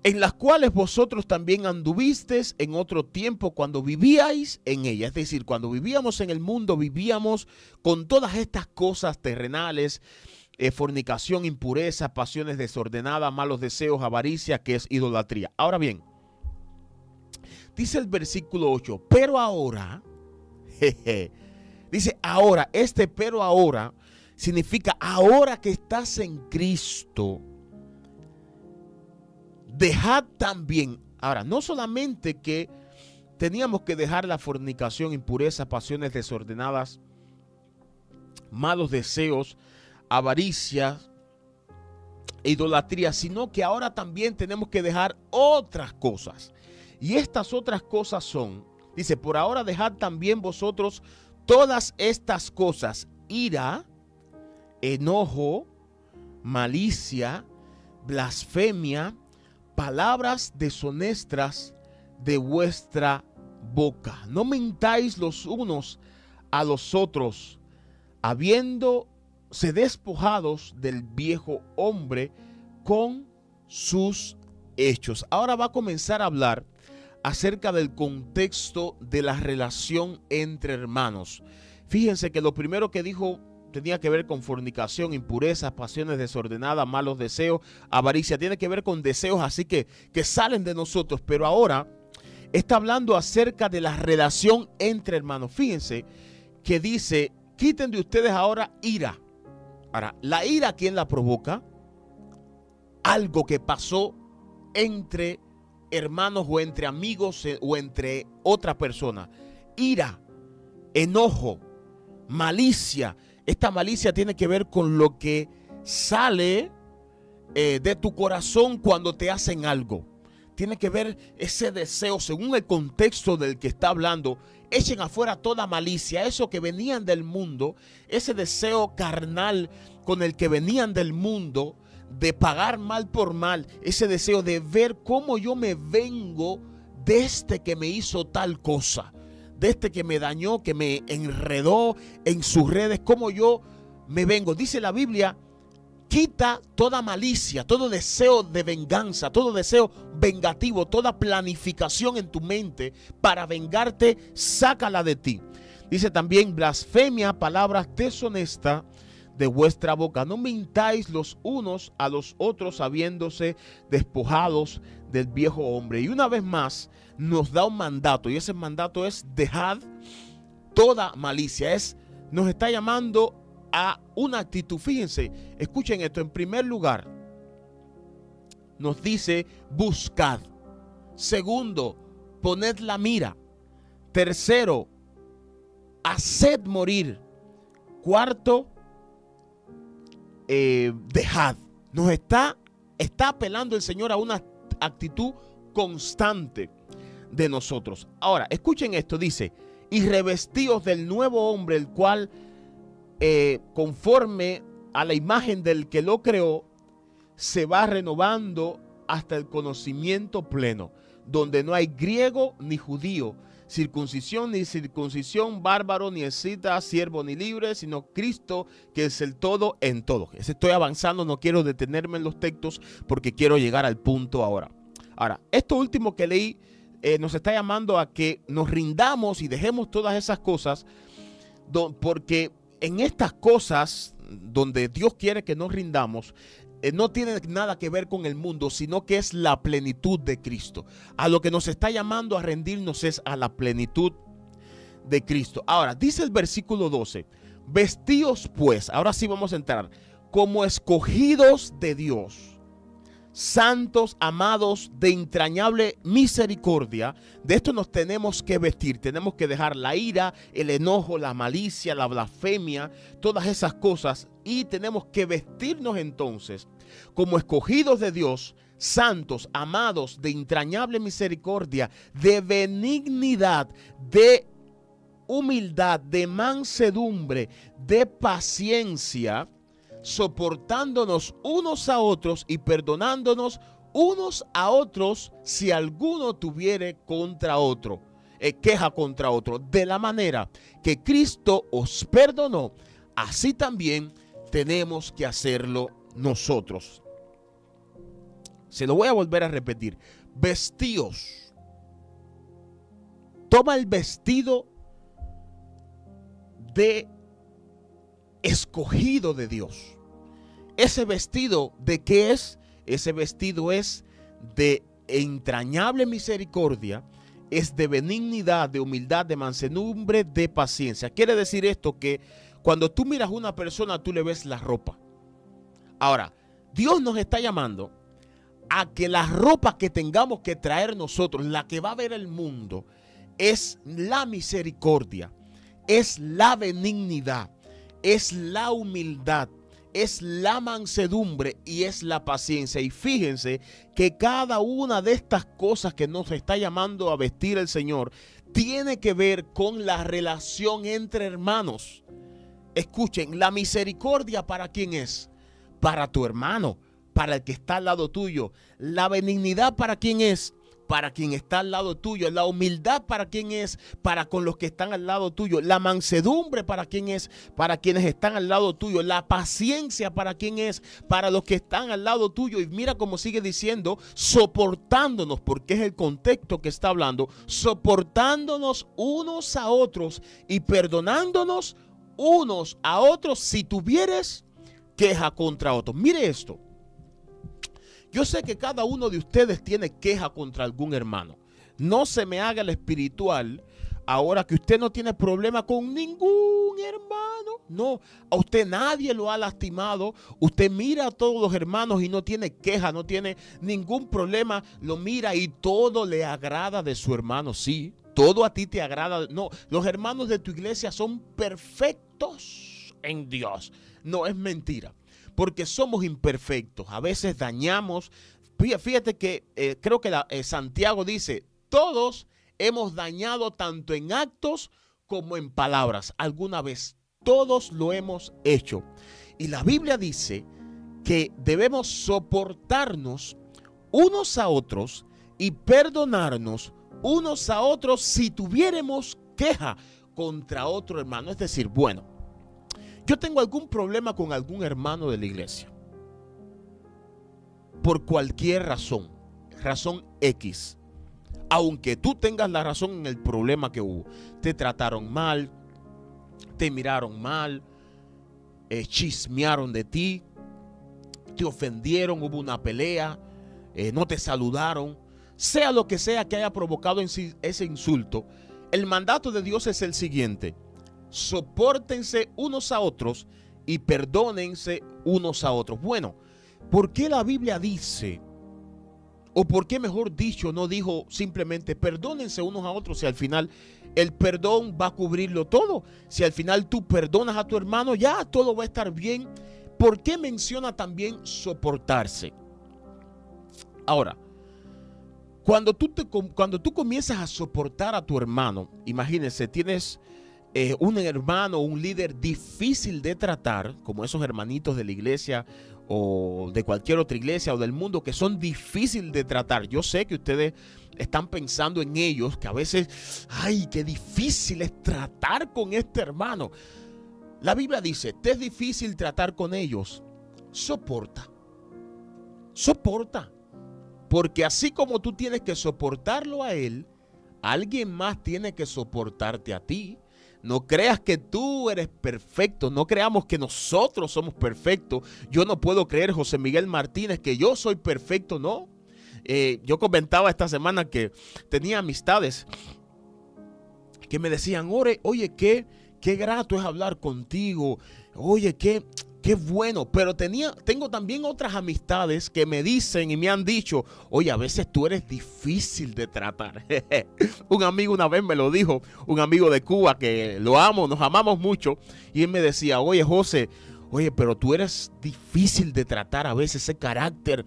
en las cuales vosotros también anduvisteis en otro tiempo cuando vivíais en ella. Es decir, cuando vivíamos en el mundo, vivíamos con todas estas cosas terrenales, fornicación, impureza, pasiones desordenadas, malos deseos, avaricia, que es idolatría. Ahora bien, dice el versículo 8, pero ahora, dice ahora, pero ahora significa ahora que estás en Cristo, dejad también. Ahora, no solamente que teníamos que dejar la fornicación, impureza, pasiones desordenadas, malos deseos, avaricia, idolatría, sino que ahora también tenemos que dejar otras cosas. Y estas otras cosas son, dice, por ahora dejad también vosotros todas estas cosas: ira, enojo, malicia, blasfemia, palabras deshonestas de vuestra boca. No mintáis los unos a los otros, habiéndose despojados del viejo hombre con sus hechos. Ahora va a comenzar a hablar acerca del contexto de la relación entre hermanos. Fíjense que lo primero que dijo tenía que ver con fornicación, impureza, pasiones desordenadas, malos deseos, avaricia. Tiene que ver con deseos así que salen de nosotros. Pero ahora está hablando acerca de la relación entre hermanos. Fíjense que dice: quiten de ustedes ahora ira. Ahora, la ira, ¿quién la provoca? Algo que pasó entre hermanos o entre amigos o entre otra persona. Ira, enojo, malicia. Esta malicia tiene que ver con lo que sale de tu corazón cuando te hacen algo. Tiene que ver ese deseo, según el contexto del que está hablando. Echen afuera toda malicia, eso que venían del mundo, ese deseo carnal con el que venían del mundo, de pagar mal por mal, ese deseo de ver cómo yo me vengo de este que me hizo tal cosa, de este que me dañó, que me enredó en sus redes, cómo yo me vengo. Dice la Biblia: quita toda malicia, todo deseo de venganza, todo deseo vengativo, toda planificación en tu mente para vengarte, sácala de ti. Dice también: blasfemia, palabras deshonestas de vuestra boca. No mintáis los unos a los otros, habiéndose despojados del viejo hombre. Y una vez más nos da un mandato, y ese mandato es: dejad toda malicia. Nos está llamando a una actitud. Fíjense, escuchen esto. En primer lugar, nos dice: buscad. Segundo, poned la mira. Tercero, haced morir. Cuarto, dejad. Nos está apelando el Señor a una actitud constante de nosotros. Ahora, escuchen esto. Dice: y revestíos del nuevo hombre, el cual conforme a la imagen del que lo creó, se va renovando hasta el conocimiento pleno, donde no hay griego ni judío, circuncisión ni circuncisión, bárbaro ni escita, siervo ni libre, sino Cristo, que es el todo en todo. Estoy avanzando, no quiero detenerme en los textos porque quiero llegar al punto ahora. Ahora, esto último que leí nos está llamando a que nos rindamos y dejemos todas esas cosas, porque en estas cosas donde Dios quiere que nos rindamos, no tiene nada que ver con el mundo, sino que es la plenitud de Cristo. A lo que nos está llamando a rendirnos es a la plenitud de Cristo. Ahora, dice el versículo 12: vestíos pues, ahora sí vamos a entrar, como escogidos de Dios, santos, amados, de entrañable misericordia. De esto nos tenemos que vestir. Tenemos que dejar la ira, el enojo, la malicia, la blasfemia, todas esas cosas. Y tenemos que vestirnos entonces como escogidos de Dios, santos, amados, de entrañable misericordia, de benignidad, de humildad, de mansedumbre, de paciencia, soportándonos unos a otros y perdonándonos unos a otros si alguno tuviere contra otro, queja contra otro. De la manera que Cristo os perdonó, así también tenemos que hacerlo nosotros. Se lo voy a volver a repetir. Vestíos. Toma el vestido de escogido de Dios. Ese vestido, ¿de qué es? Ese vestido es de entrañable misericordia, es de benignidad, de humildad, de mansedumbre, de paciencia. Quiere decir esto que cuando tú miras a una persona, tú le ves la ropa. Ahora, Dios nos está llamando a que la ropa que tengamos que traer nosotros, la que va a ver el mundo, es la misericordia, es la benignidad, es la humildad, es la mansedumbre y es la paciencia. Y fíjense que cada una de estas cosas que nos está llamando a vestir el Señor tiene que ver con la relación entre hermanos. Escuchen, la misericordia, ¿para quién es? Para tu hermano, para el que está al lado tuyo. La benignidad, ¿para quién es? Para quien está al lado tuyo. La humildad, ¿para quién es? Para con los que están al lado tuyo. La mansedumbre, ¿para quién es? Para quienes están al lado tuyo. La paciencia, ¿para quién es? Para los que están al lado tuyo. Y mira cómo sigue diciendo, soportándonos, porque es el contexto que está hablando, soportándonos unos a otros y perdonándonos unos a otros si tuvieres queja contra otros. Mire esto. Yo sé que cada uno de ustedes tiene queja contra algún hermano. No se me haga el espiritual ahora que usted no tiene problema con ningún hermano. No, a usted nadie lo ha lastimado. Usted mira a todos los hermanos y no tiene queja, no tiene ningún problema. Lo mira y todo le agrada de su hermano. Sí, todo a ti te agrada. No, los hermanos de tu iglesia son perfectos en Dios. No, es mentira. Porque somos imperfectos, a veces dañamos. Fíjate que creo que Santiago dice, todos hemos dañado tanto en actos como en palabras. Alguna vez, todos lo hemos hecho. Y la Biblia dice que debemos soportarnos unos a otros y perdonarnos unos a otros si tuviéramos queja contra otro hermano. Es decir, bueno, yo tengo algún problema con algún hermano de la iglesia. Por cualquier razón. Razón X. Aunque tú tengas la razón en el problema que hubo. Te trataron mal. Te miraron mal. Chismearon de ti. Te ofendieron. Hubo una pelea. No te saludaron. Sea lo que sea que haya provocado ese insulto. El mandato de Dios es el siguiente. Sopórtense unos a otros y perdónense unos a otros. Bueno, ¿por qué la Biblia dice, o por qué mejor dicho no dijo simplemente perdónense unos a otros si al final el perdón va a cubrirlo todo? Si al final tú perdonas a tu hermano, ya todo va a estar bien. ¿Por qué menciona también soportarse? Ahora, cuando tú comienzas a soportar a tu hermano, imagínense, tienes un hermano, un líder difícil de tratar, como esos hermanitos de la iglesia o de cualquier otra iglesia o del mundo que son difíciles de tratar. Yo sé que ustedes están pensando en ellos, que a veces, ay, qué difícil es tratar con este hermano. La Biblia dice, te es difícil tratar con ellos, soporta. Soporta. Porque así como tú tienes que soportarlo a él, alguien más tiene que soportarte a ti. No creas que tú eres perfecto. No creamos que nosotros somos perfectos. Yo no puedo creer, José Miguel Martínez, que yo soy perfecto, no. Yo comentaba esta semana que tenía amistades que me decían, oye, qué grato es hablar contigo. Oye, qué bueno. Pero tengo también otras amistades que me dicen y me han dicho, oye, a veces tú eres difícil de tratar. Un amigo una vez me lo dijo, un amigo de Cuba que lo amo, nos amamos mucho. Y él me decía, oye, José, pero tú eres difícil de tratar a veces, ese carácter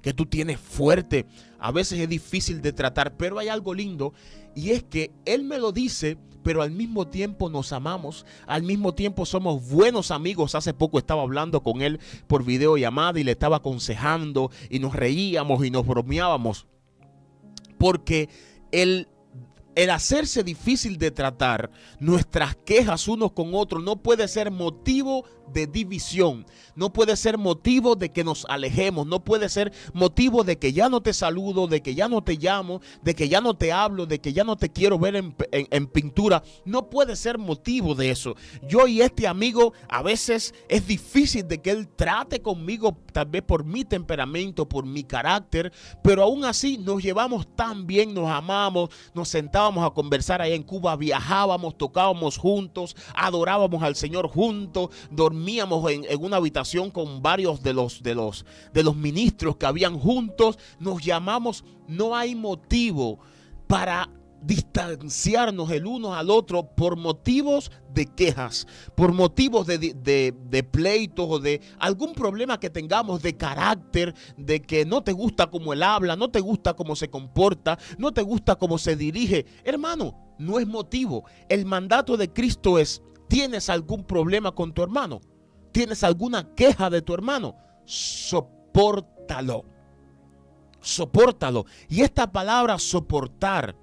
que tú tienes fuerte, a veces es difícil de tratar, pero hay algo lindo y es que Él me lo dice, pero al mismo tiempo nos amamos, al mismo tiempo somos buenos amigos. Hace poco estaba hablando con Él por videollamada y le estaba aconsejando y nos reíamos y nos bromeábamos, porque el hacerse difícil de tratar, nuestras quejas unos con otros, no puede ser motivo de división, no puede ser motivo de que nos alejemos, no puede ser motivo de que ya no te saludo, de que ya no te llamo, de que ya no te hablo, de que ya no te quiero ver en pintura. No puede ser motivo de eso. Yo y este amigo a veces es difícil de que él trate conmigo, tal vez por mi temperamento, por mi carácter, pero aún así nos llevamos tan bien, nos amamos, nos sentábamos a conversar allá en Cuba, viajábamos, tocábamos juntos, adorábamos al Señor juntos, dormíamos en una habitación con varios de los ministros que habían juntos, nos llamamos. No hay motivo para distanciarnos el uno al otro por motivos de quejas, por motivos de pleitos o de algún problema que tengamos de carácter, de que no te gusta cómo él habla, no te gusta cómo se comporta, no te gusta cómo se dirige. Hermano, no es motivo. El mandato de Cristo es: ¿tienes algún problema con tu hermano? ¿Tienes alguna queja de tu hermano? Sopórtalo. Sopórtalo. Y esta palabra soportar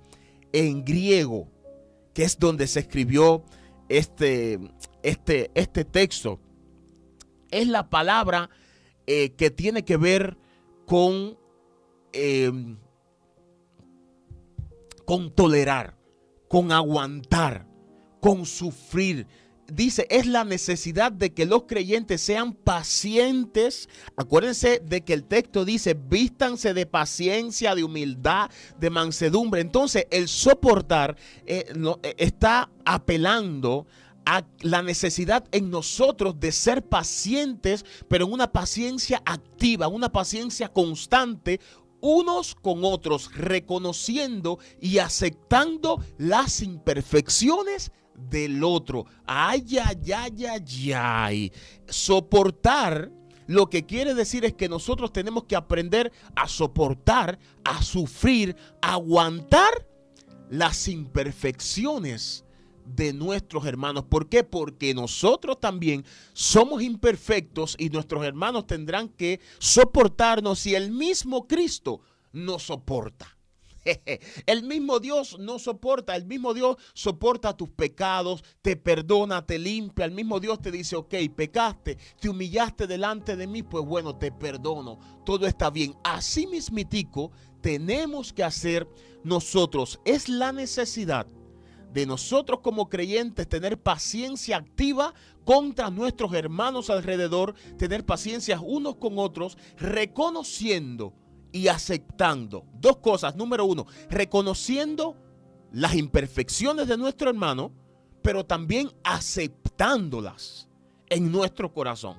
en griego, que es donde se escribió este texto, es la palabra que tiene que ver con tolerar, con aguantar, con sufrir. Dice, es la necesidad de que los creyentes sean pacientes. Acuérdense de que el texto dice: vístanse de paciencia, de humildad, de mansedumbre. Entonces, el soportar está apelando a la necesidad en nosotros de ser pacientes, pero en una paciencia activa, una paciencia constante, unos con otros, reconociendo y aceptando las imperfecciones del otro. Ay, ay, ay, ay, ay. Soportar lo que quiere decir es que nosotros tenemos que aprender a soportar, a sufrir, a aguantar las imperfecciones de nuestros hermanos. ¿Por qué? Porque nosotros también somos imperfectos y nuestros hermanos tendrán que soportarnos, si el mismo Cristo nos soporta. El mismo Dios no soporta, el mismo Dios soporta tus pecados, te perdona, te limpia. El mismo Dios te dice: ok, pecaste, te humillaste delante de mí, pues bueno, te perdono, todo está bien. Así mismitico tenemos que hacer nosotros. Es la necesidad de nosotros como creyentes tener paciencia activa contra nuestros hermanos alrededor, tener paciencia unos con otros, reconociendo y aceptando dos cosas. Número uno, reconociendo las imperfecciones de nuestro hermano, pero también aceptándolas en nuestro corazón.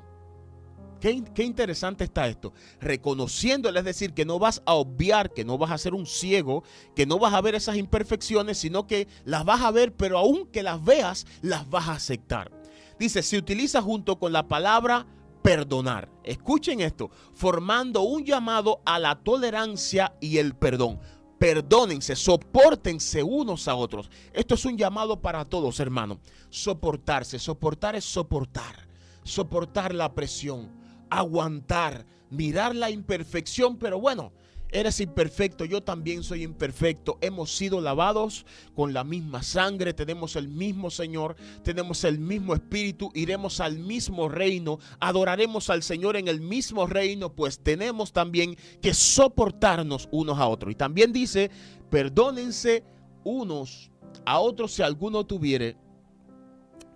Qué interesante está esto. Reconociéndole, es decir, que no vas a obviar, que no vas a ser un ciego, que no vas a ver esas imperfecciones, sino que las vas a ver, pero aunque las veas, las vas a aceptar. Dice, se utiliza junto con la palabra perdonar. Escuchen esto, formando un llamado a la tolerancia y el perdón. Perdónense, sopórtense unos a otros. Esto es un llamado para todos, hermanos. Soportarse, soportar es soportar. Soportar la presión, aguantar, mirar la imperfección, pero bueno, eres imperfecto, yo también soy imperfecto. Hemos sido lavados con la misma sangre, tenemos el mismo Señor, tenemos el mismo Espíritu, iremos al mismo reino, adoraremos al Señor en el mismo reino, pues tenemos también que soportarnos unos a otros. Y también dice, perdónense unos a otros si alguno tuviere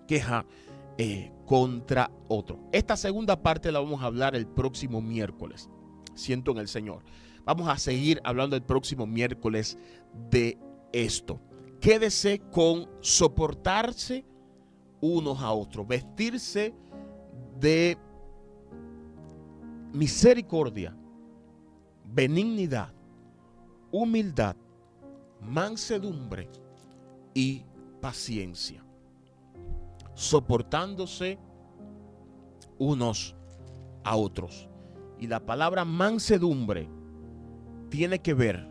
queja contra otro. Esta segunda parte la vamos a hablar el próximo miércoles. Siento en el Señor. Vamos a seguir hablando el próximo miércoles de esto. Quédese con soportarse unos a otros, vestirse de misericordia, benignidad, humildad, mansedumbre y paciencia. Soportándose unos a otros. Y la palabra mansedumbre tiene que ver,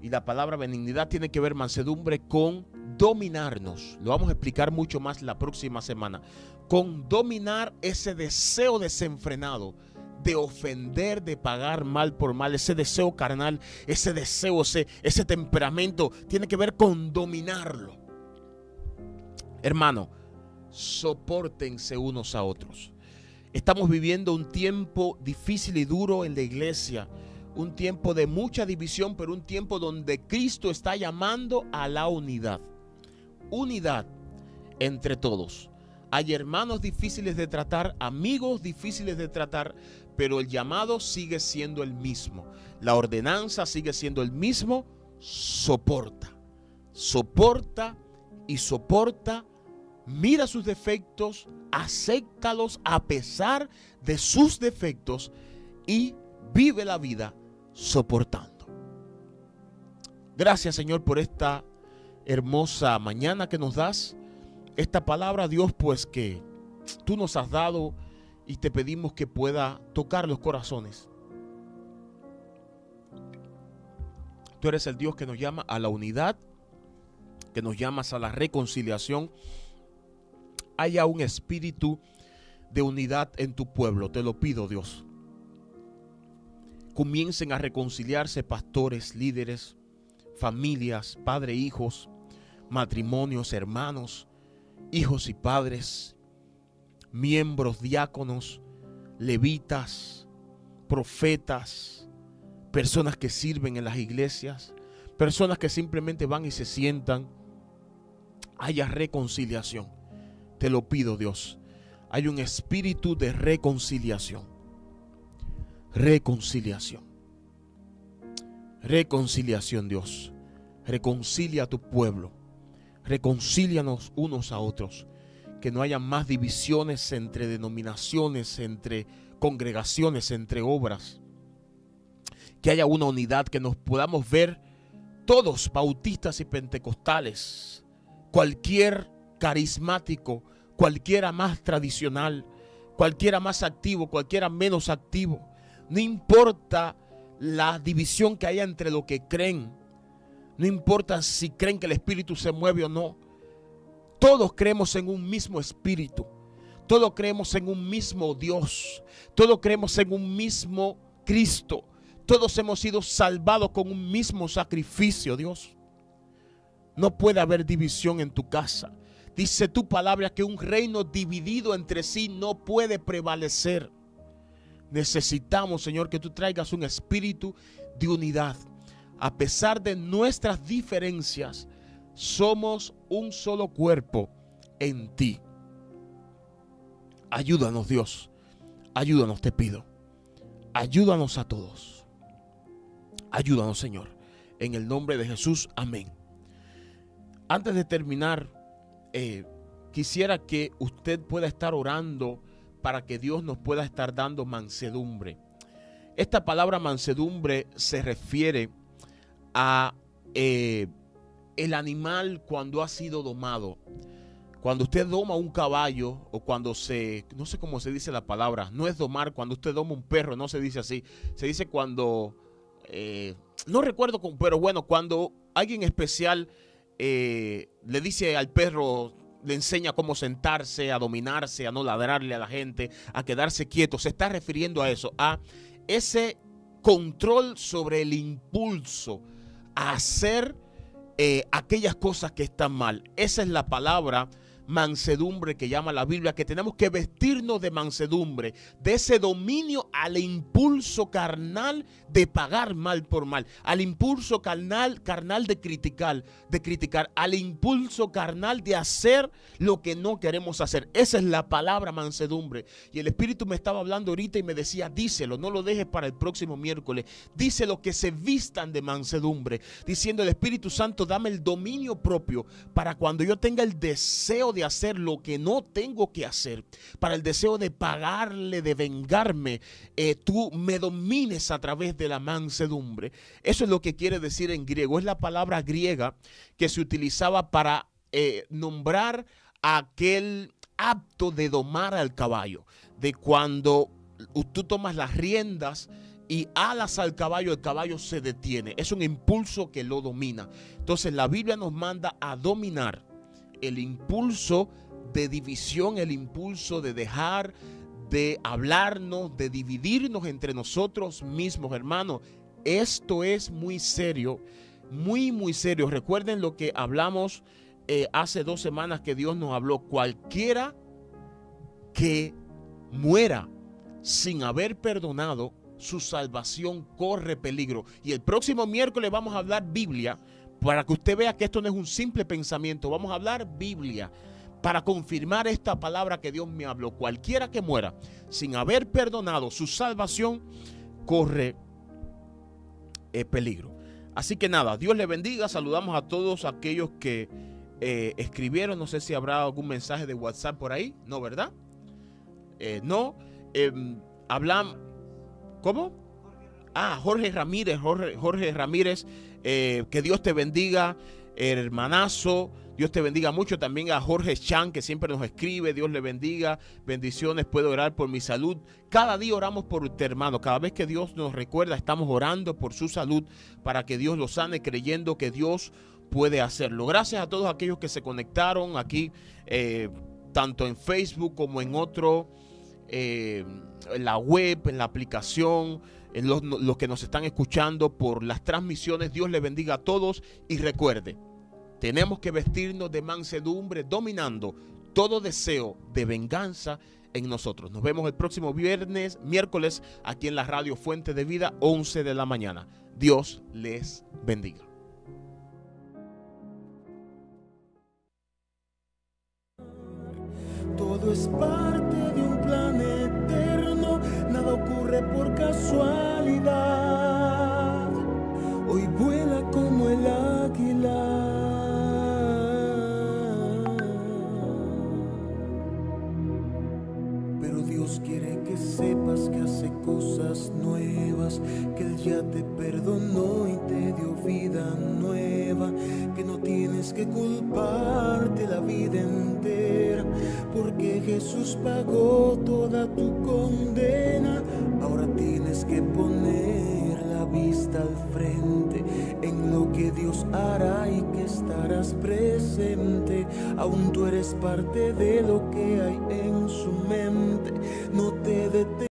y la palabra benignidad tiene que ver, mansedumbre, con dominarnos. Lo vamos a explicar mucho más la próxima semana. Con dominar ese deseo desenfrenado de ofender, de pagar mal por mal, ese deseo carnal, ese deseo, ese temperamento, tiene que ver con dominarlo. Hermano, sopórtense unos a otros. Estamos viviendo un tiempo difícil y duro en la iglesia, un tiempo de mucha división, pero un tiempo donde Cristo está llamando a la unidad. Unidad entre todos. Hay hermanos difíciles de tratar, amigos difíciles de tratar, pero el llamado sigue siendo el mismo. La ordenanza sigue siendo el mismo. Soporta, soporta y soporta. Mira sus defectos, acéptalos a pesar de sus defectos y vive la vida soportando. Gracias, Señor, por esta hermosa mañana que nos das. Esta palabra, Dios, pues que tú nos has dado, y te pedimos que pueda tocar los corazones. Tú eres el Dios que nos llama a la unidad, que nos llamas a la reconciliación. Haya un espíritu de unidad en tu pueblo, te lo pido, Dios. Comiencen a reconciliarse pastores, líderes, familias, padres, hijos, matrimonios, hermanos, hijos y padres, miembros, diáconos, levitas, profetas, personas que sirven en las iglesias, personas que simplemente van y se sientan. Haya reconciliación. Te lo pido, Dios. Hay un espíritu de reconciliación. Reconciliación. Reconciliación, Dios. Reconcilia a tu pueblo. Reconcílianos unos a otros. Que no haya más divisiones entre denominaciones, entre congregaciones, entre obras. Que haya una unidad, que nos podamos ver todos, bautistas y pentecostales, cualquier carismático, cualquiera más tradicional, cualquiera más activo, cualquiera menos activo. No importa la división que haya entre lo que creen. No importa si creen que el espíritu se mueve o no. Todos creemos en un mismo espíritu. Todos creemos en un mismo Dios. Todos creemos en un mismo Cristo. Todos hemos sido salvados con un mismo sacrificio, Dios. No puede haber división en tu casa. Dice tu palabra que un reino dividido entre sí no puede prevalecer. Necesitamos, Señor, que tú traigas un espíritu de unidad. A pesar de nuestras diferencias, somos un solo cuerpo en ti. Ayúdanos, Dios. Ayúdanos, te pido. Ayúdanos a todos. Ayúdanos, Señor. En el nombre de Jesús, amén. Antes de terminar, quisiera que usted pueda estar orando para que Dios nos pueda estar dando mansedumbre. Esta palabra mansedumbre se refiere a el animal cuando ha sido domado. Cuando usted doma un caballo, o cuando no sé cómo se dice la palabra, no es domar, cuando usted doma un perro, no se dice así. Se dice cuando, no recuerdo, pero bueno, cuando alguien especial le dice al perro, le enseña cómo sentarse, a dominarse, a no ladrarle a la gente, a quedarse quieto. Se está refiriendo a eso, a ese control sobre el impulso, a hacer aquellas cosas que están mal. Esa es la palabra mansedumbre que llama la Biblia, que tenemos que vestirnos de mansedumbre, de ese dominio al impulso carnal de pagar mal por mal, al impulso carnal de criticar, al impulso carnal de hacer lo que no queremos hacer. Esa es la palabra mansedumbre. Y el Espíritu me estaba hablando ahorita y me decía, díselo, no lo dejes para el próximo miércoles, díselo, que se vistan de mansedumbre, diciendo el Espíritu Santo, dame el dominio propio para cuando yo tenga el deseo de hacer lo que no tengo que hacer, para el deseo de pagarle, de vengarme, tú me domines a través de la mansedumbre. Eso es lo que quiere decir en griego. Es la palabra griega que se utilizaba para nombrar a aquel acto de domar al caballo, de cuando tú tomas las riendas y alas al caballo, el caballo se detiene. Es un impulso que lo domina. Entonces la Biblia nos manda a dominar el impulso de división, el impulso de dejar de hablarnos, de dividirnos entre nosotros mismos, hermanos. Esto es muy serio, muy, muy serio. Recuerden lo que hablamos hace 2 semanas, que Dios nos habló: cualquiera que muera sin haber perdonado, su salvación corre peligro. Y el próximo miércoles vamos a hablar Biblia, para que usted vea que esto no es un simple pensamiento. Vamos a hablar Biblia para confirmar esta palabra que Dios me habló. Cualquiera que muera sin haber perdonado, su salvación corre peligro. Así que nada, Dios le bendiga. Saludamos a todos aquellos que escribieron. No sé si habrá algún mensaje de WhatsApp por ahí. No, ¿verdad? No. Hablamos. ¿Cómo? Jorge Ramírez. Jorge Ramírez. Que Dios te bendiga, hermanazo. Dios te bendiga mucho. También a Jorge Chan, que siempre nos escribe. Dios le bendiga. Bendiciones. Puedo orar por mi salud. Cada día oramos por usted, hermano. Cada vez que Dios nos recuerda, estamos orando por su salud, para que Dios lo sane, creyendo que Dios puede hacerlo. Gracias a todos aquellos que se conectaron aquí, tanto en Facebook como en otro, en la web, en la aplicación, en los que nos están escuchando por las transmisiones. Dios les bendiga a todos, y recuerde, tenemos que vestirnos de mansedumbre, dominando todo deseo de venganza en nosotros. Nos vemos el próximo miércoles, aquí en la radio Fuente de Vida, 11 de la mañana. Dios les bendiga. Todo es parte de un plan eterno, nada ocurre por casualidad. Hoy vuela como el águila. Pero Dios quiere que sepas que hace cosas nuevas, que Él ya te perdonó y te dio vida nueva, que no tienes que culparte la vida entera, porque Jesús pagó toda tu condena. Ahora tienes que poner la vista al frente en lo que Dios hará y que estarás presente. Aún tú eres parte de lo que hay en su mente. No te detengas.